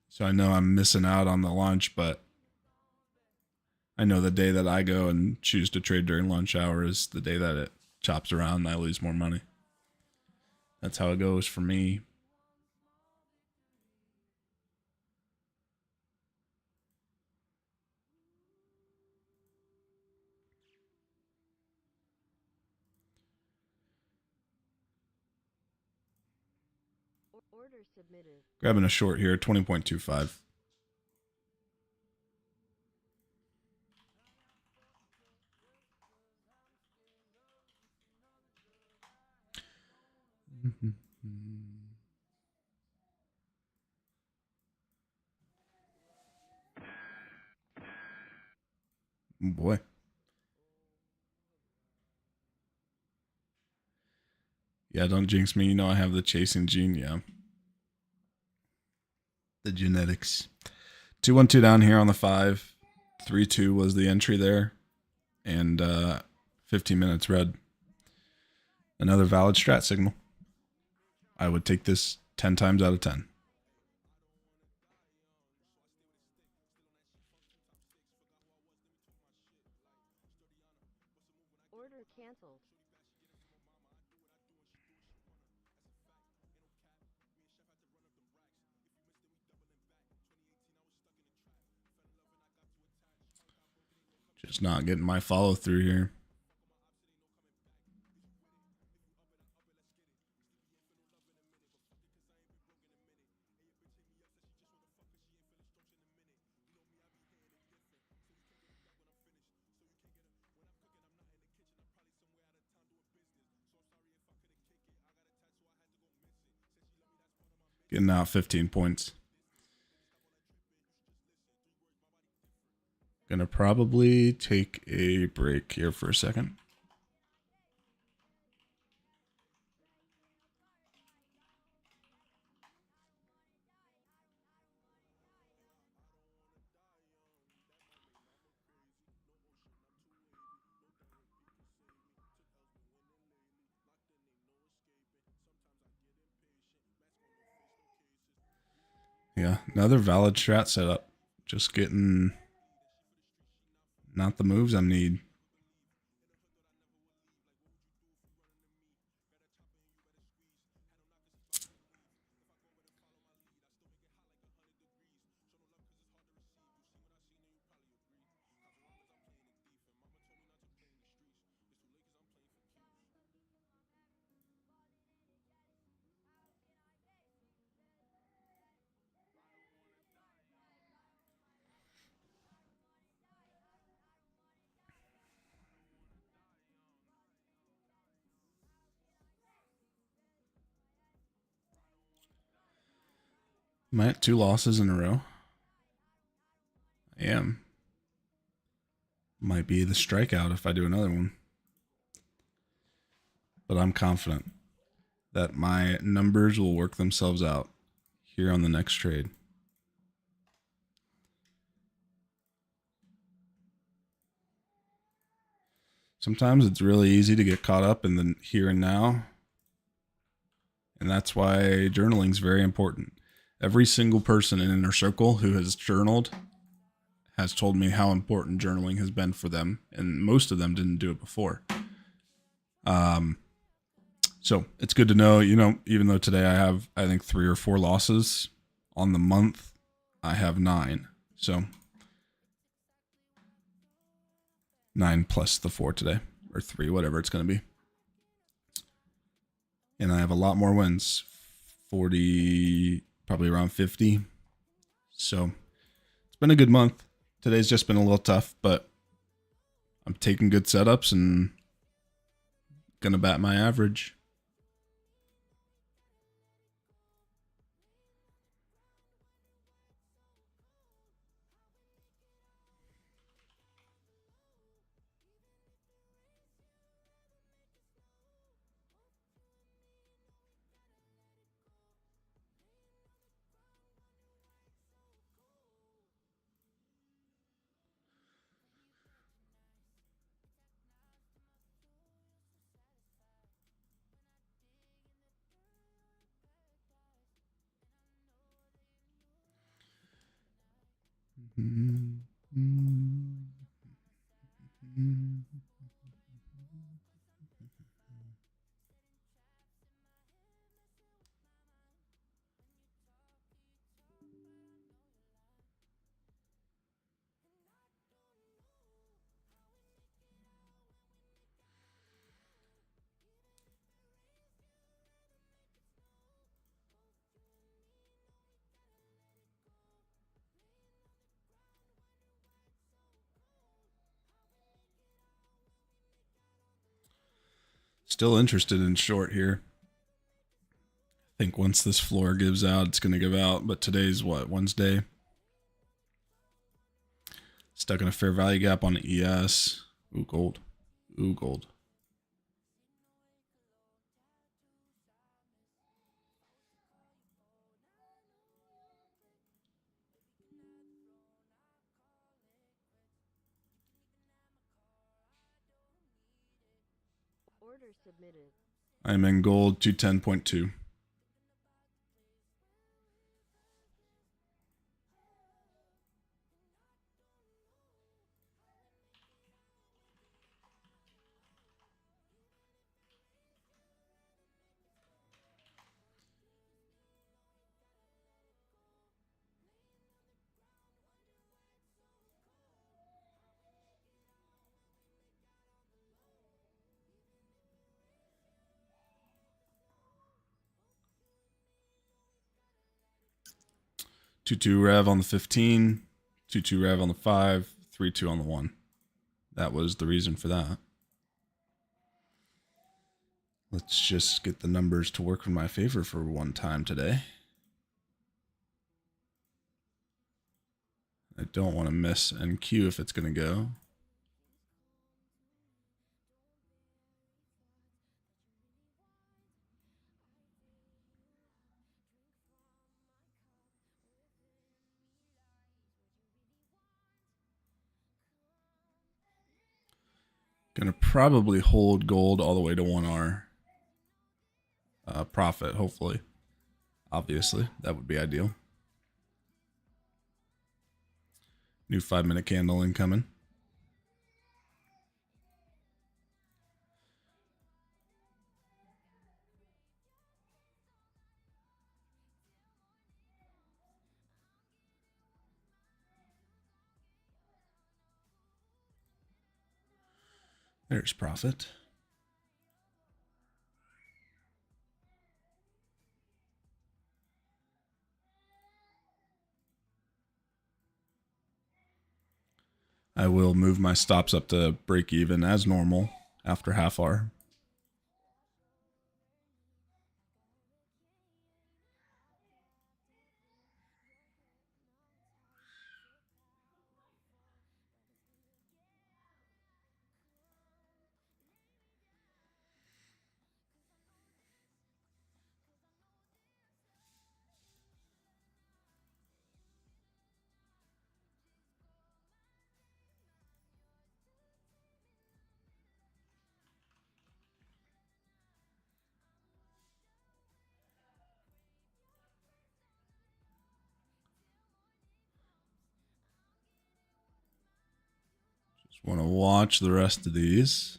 So I know I'm missing out on the lunch, but I know the day that I go and choose to trade during lunch hour is the day that it chops around and I lose more money. That's how it goes for me. Order submitted. Grabbing a short here, 20.25. Boy. Yeah, don't jinx me. You know I have the chasing gene. Yeah. The genetics. 2-1-2 down here on the 5. 3-2 was the entry there. And 15 minutes red. Another valid strat signal. I would take this 10 times out of 10. Order canceled. Just not getting my follow through here. Getting out 15 points. Gonna probably take a break here for a second. Yeah, another valid strat setup. Just getting not the moves I need. Am I at 2 losses in a row? I am. Might be the strikeout if I do another one. But I'm confident that my numbers will work themselves out here on the next trade. Sometimes it's really easy to get caught up in the here and now. And that's why journaling is very important. Every single person in Inner Circle who has journaled has told me how important journaling has been for them. And most of them didn't do it before. So it's good to know, you know, even though today I have, I think 3 or 4 losses on the month, I have 9. So 9 plus the 4 today, or 3, whatever it's going to be. And I have a lot more wins, 40, probably around 50. So it's been a good month. Today's just been a little tough, but I'm taking good setups and Gonna bat my average. Still interested in short here. I think once this floor gives out, it's going to give out. But today's what, Wednesday? Stuck in a fair value gap on ES. Ooh, gold. Ooh, gold. Order submitted. I'm in gold 210.2. Two rev on the 15, 2 rev on the 5, 3-2 on the 1. That was the reason for that. Let's just get the numbers to work in my favor for one time today. I don't want to miss NQ if it's going to go. Gonna probably hold gold all the way to 1R. Profit, hopefully. Obviously, that would be ideal. New 5-minute candle incoming. There's profit. I will move my stops up to break even as normal after half hour. Just want to watch the rest of these.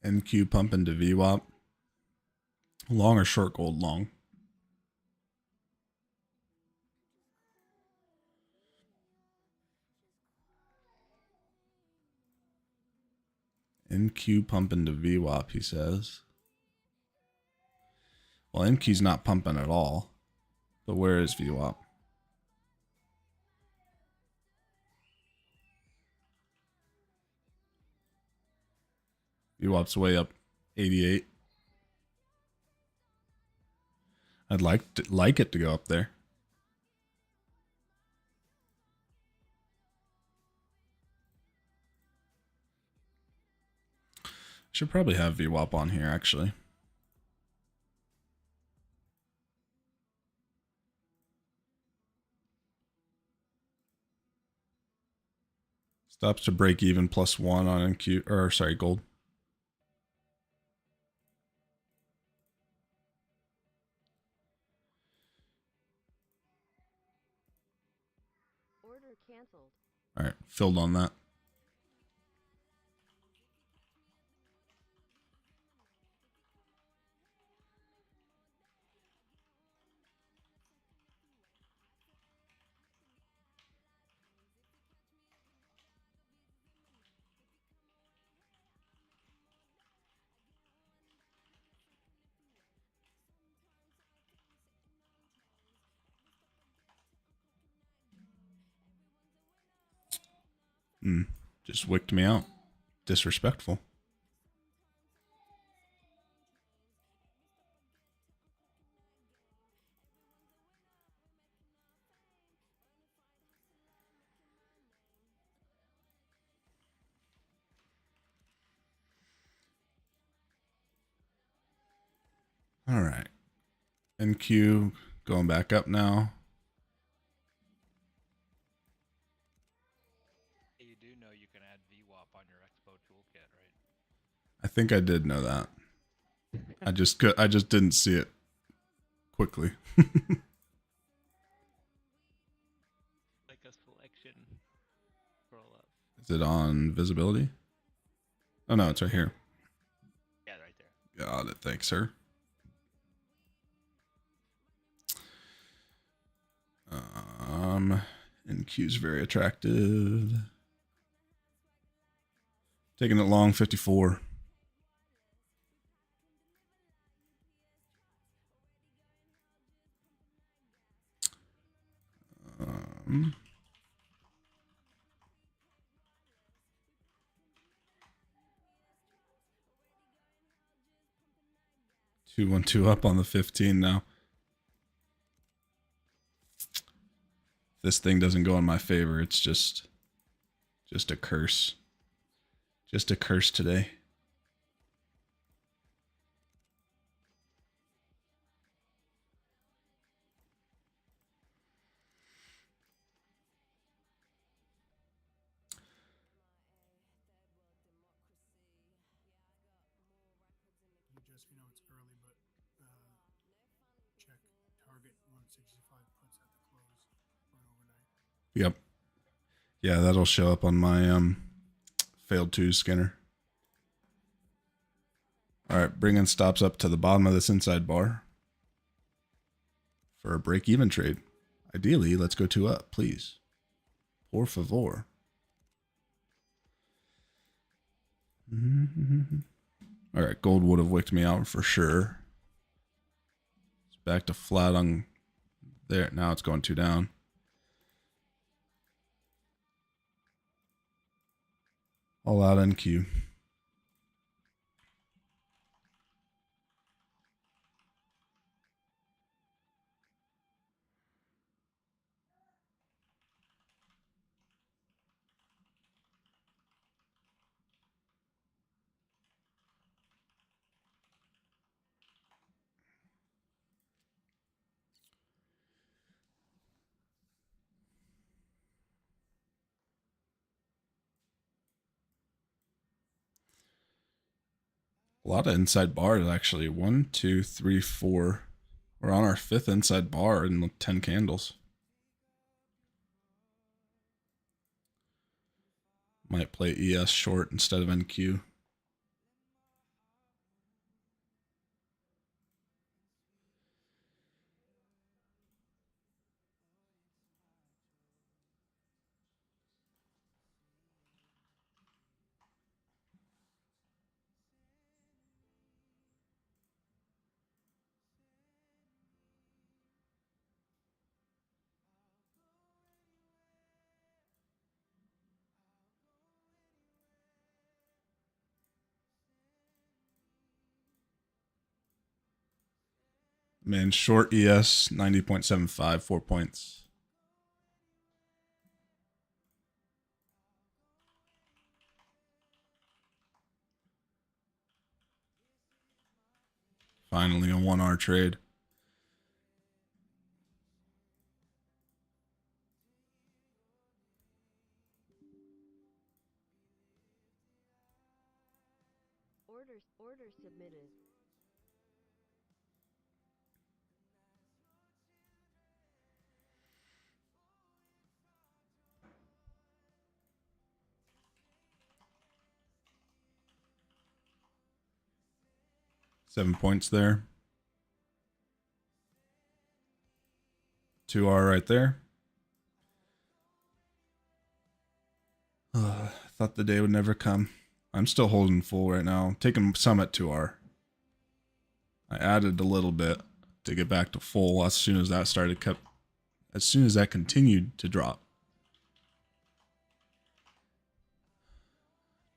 NQ pump into VWAP. Long or short gold? Long. NQ pump into VWAP, he says. Well, NQ's not pumping at all. But where is VWAP? VWAP's way up 88. I'd like it to go up there. Should probably have VWAP on here actually. Stops to break even +1 on NQ, or sorry, gold. Order canceled. All right, filled on that. Just wicked me out. Disrespectful. All right. NQ going back up now. You do know you can add VWAP on your Expo toolkit, right? I think I did know that. I just didn't see it quickly. Like a selection. Scroll up. Is it on visibility? Oh no, it's right here. Yeah, right there. Got it. Thanks, sir. NQ's very attractive. Taking it long, 54. Two, 1, 2 up on the 15 now. This thing doesn't go in my favor. It's just a curse. Just a curse today. Just, it's early, but check target 165 puts at the close for an overnight. Yep. Yeah, that'll show up on my failed to scanner. All right, bringing stops up to the bottom of this inside bar for a break-even trade. Ideally, let's go 2 up, please. Por favor. All right, gold would have wicked me out for sure. It's back to flat on there. Now it's going 2 down. All out NQ. A lot of inside bars, actually. 1, 2, 3, 4. We're on our 5th inside bar in 10 candles. Might play ES short instead of NQ. Man, short ES 90.75, 4 points. Finally, a 1R trade. Order submitted. Seven points there. 2R right there. I thought the day would never come. I'm still holding full right now. Taking some at 2R. I added a little bit to get back to full as soon as that as soon as that continued to drop.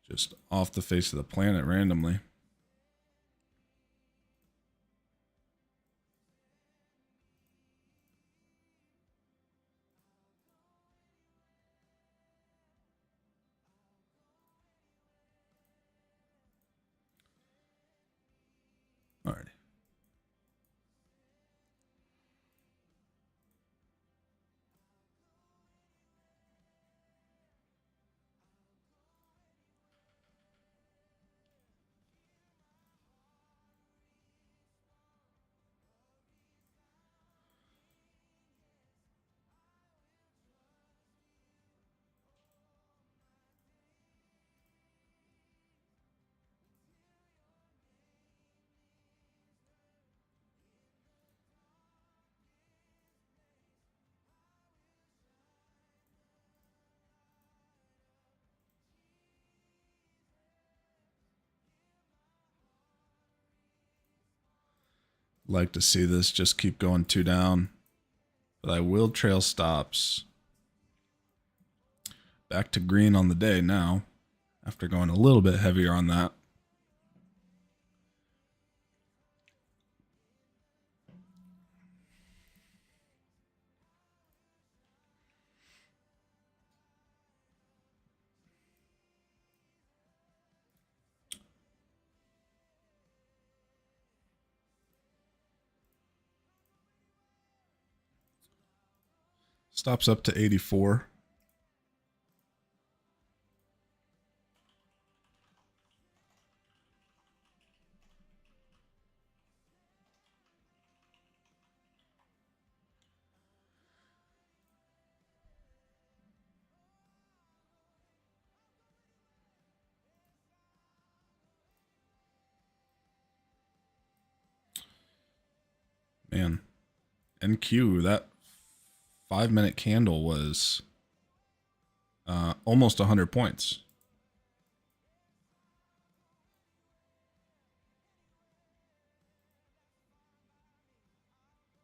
Just off the face of the planet randomly. Alrighty. Like to see this just keep going 2 down. But I will trail stops. Back to green on the day now. After going a little bit heavier on that. Stops up to 84. Man, NQ, that 5-minute candle was almost 100 points.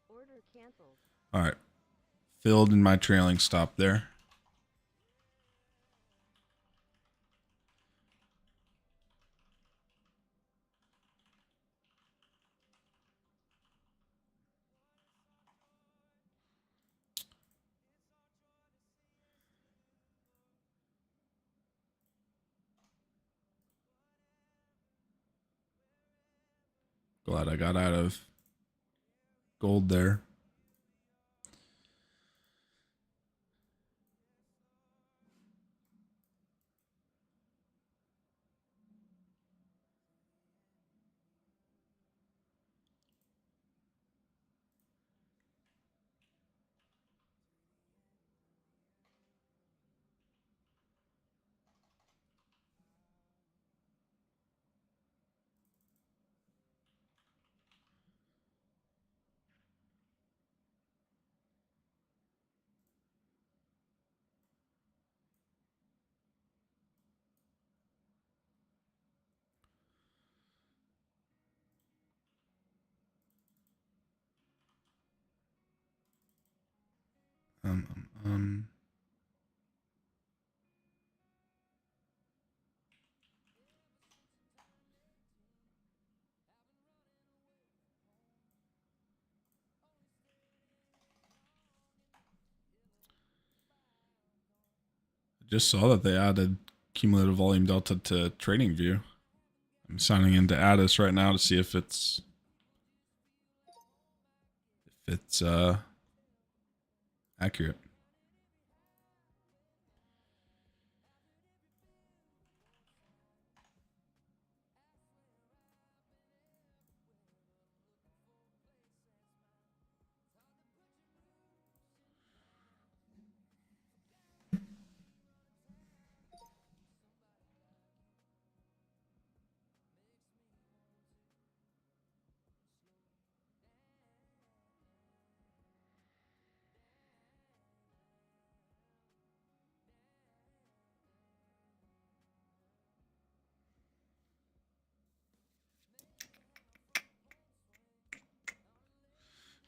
Order canceled. All right. Filled in my trailing stop there. Glad I got out of gold there. Just saw that they added cumulative volume delta to TradingView. I'm signing into Addis right now to see if it's accurate.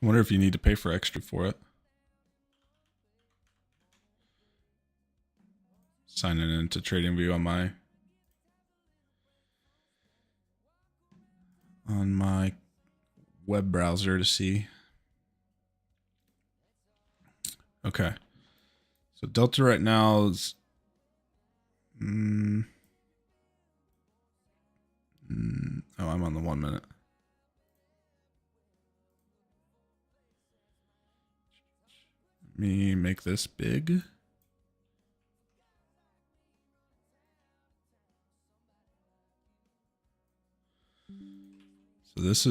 I wonder if you need to pay for extra for it. Signing into TradingView on my web browser to see. Okay. So Delta right now is oh, I'm on the 1 minute. Let me make this big. So this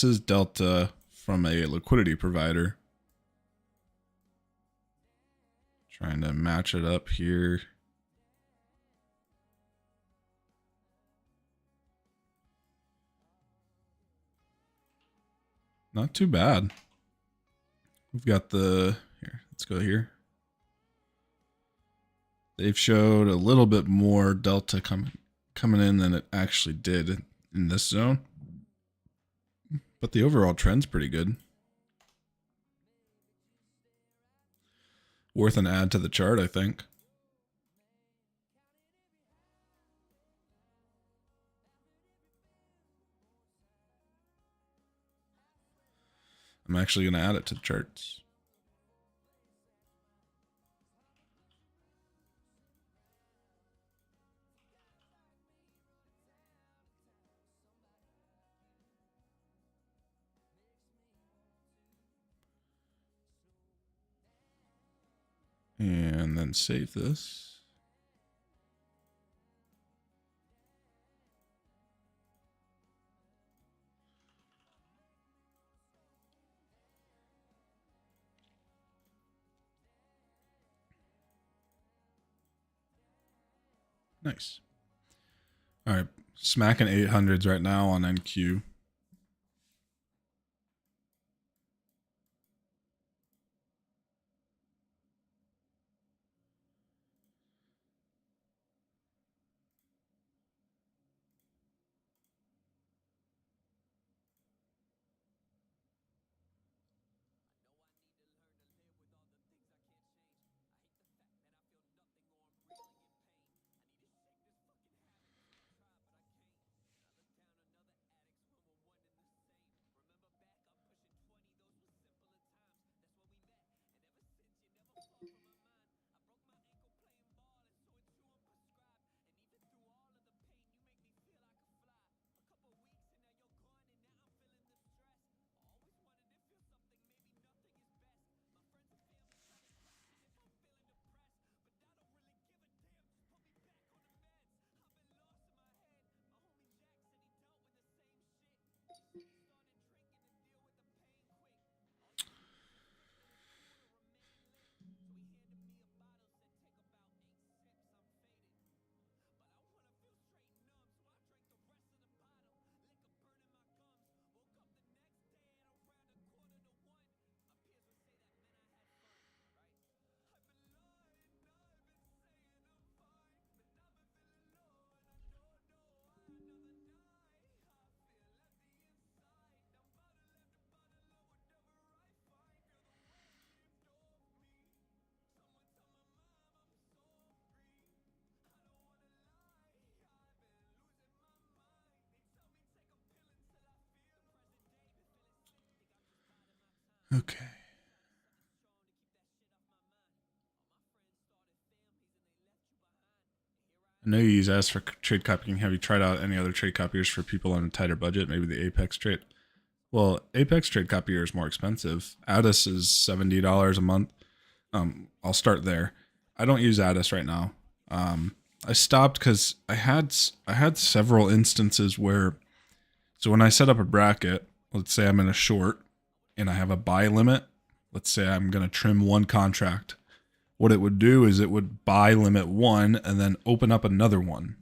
is Delta from a liquidity provider. Trying to match it up here. Not too bad. We've got the here. Let's go here. They've showed a little bit more delta coming in than it actually did in this zone. But the overall trend's pretty good. Worth an add to the chart, I think. I'm actually going to add it to the charts. And then save this. Nice. All right. Smacking 800s right now on NQ. Okay. I know you use Addis for trade copying. Have you tried out any other trade copiers for people on a tighter budget? Maybe the Apex trade. Well, Apex trade copier is more expensive. Addis is $70 a month. I'll start there. I don't use Addis right now. I stopped because I had several instances where, so when I set up a bracket, let's say I'm in a short and I have a buy limit. Let's say I'm going to trim one contract. What it would do is it would buy limit one and then open up another one,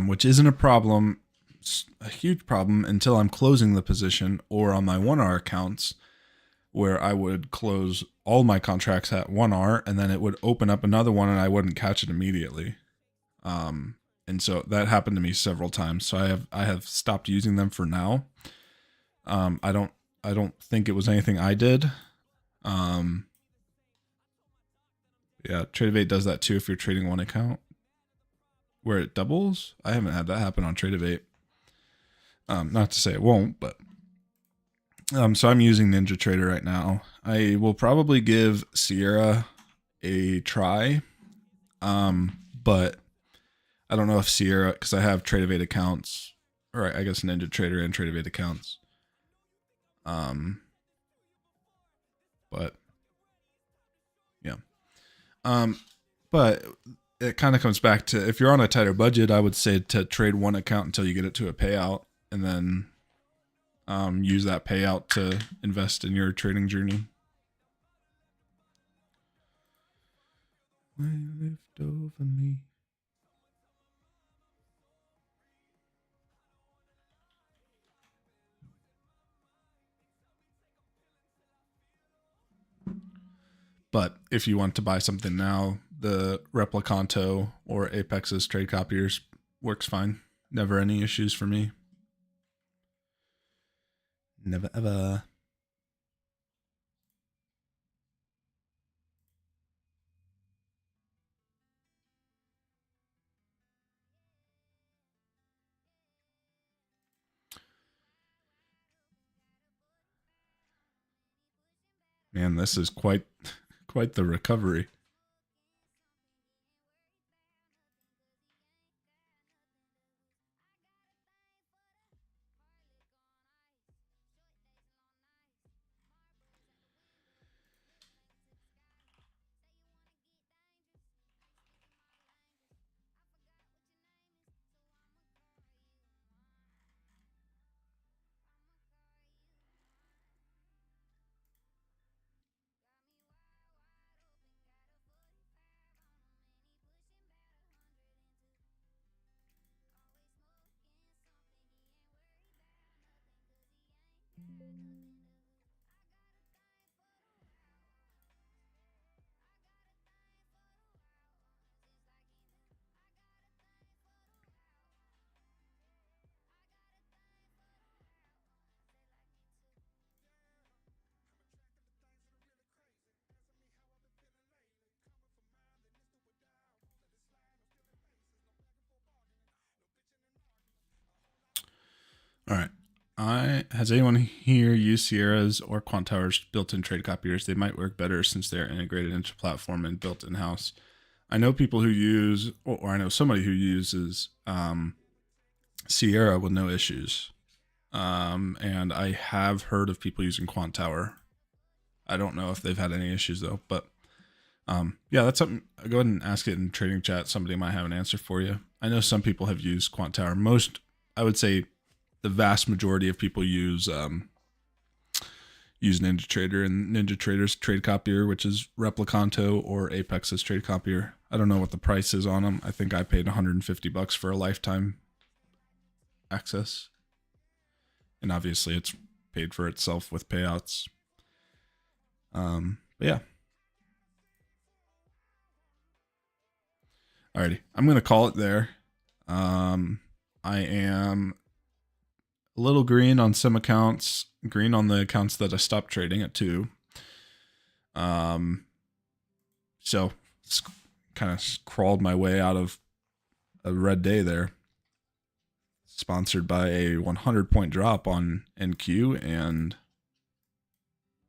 which isn't a problem, a huge problem until I'm closing the position, or on my 1R accounts where I would close all my contracts at 1R and then it would open up another one and I wouldn't catch it immediately. And so that happened to me several times. So I have stopped using them for now. I don't think it was anything I did. Yeah, Tradeovate does that too if you're trading one account where it doubles. I haven't had that happen on Tradeovate. Not to say it won't, but so I'm using NinjaTrader right now. I will probably give Sierra a try. But I don't know if Sierra, because I have Tradeovate accounts, or I guess NinjaTrader and Tradeovate accounts. But yeah. But it kind of comes back to, if you're on a tighter budget, I would say to trade one account until you get it to a payout, and then use that payout to invest in your trading journey. Lift over me. But if you want to buy something now, the Replicanto or Apex's trade copiers works fine. Never any issues for me. Never ever. Man, this is quite the recovery. All right. Has anyone here used Sierra's or Quantower's built-in trade copiers? They might work better since they're integrated into platform and built in-house. I know people who use, or I know somebody who uses Sierra with no issues. And I have heard of people using Quantower. I don't know if they've had any issues though, but yeah, that's something. Go ahead and ask it in trading chat. Somebody might have an answer for you. I know some people have used Quantower. Most, I would say, the vast majority of people use NinjaTrader and NinjaTrader's trade copier, which is Replicanto, or Apex's trade copier. I don't know what the price is on them. I think I paid $150 for a lifetime access, and obviously it's paid for itself with payouts. But yeah. Alrighty, I'm gonna call it there. I am a little green on some accounts, green on the accounts that I stopped trading at 2. So it's kind of crawled my way out of a red day there. Sponsored by a 100-point drop on NQ, and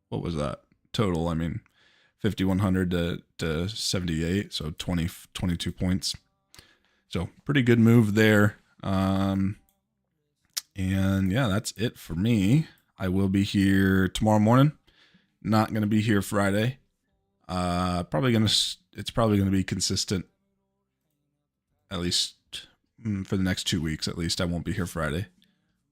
what was that total? I mean, 5,100 to 78, so 22 points. So pretty good move there. And yeah, that's it for me. I will be here tomorrow morning. Not going to be here Friday. It's probably going to be consistent, at least for the next 2 weeks. At least I won't be here Friday,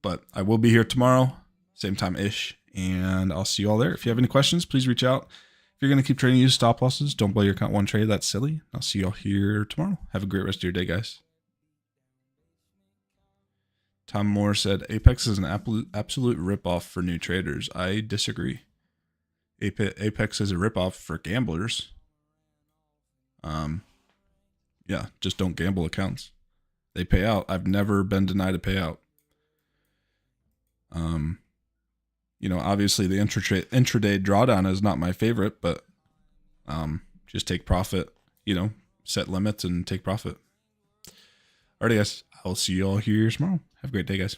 but I will be here tomorrow, same time ish, and I'll see you all there. If you have any questions, please reach out. If you're going to keep trading, use stop losses. Don't blow your account one trade. That's silly. I'll see you all here tomorrow. Have a great rest of your day, guys. Tom Moore said Apex is an absolute ripoff for new traders. I disagree. Apex is a ripoff for gamblers. Yeah, just don't gamble accounts. They pay out. I've never been denied a payout. Obviously the intraday drawdown is not my favorite, but just take profit, set limits and take profit. Alrighty, guys. I'll see you all here tomorrow. Have a great day, guys.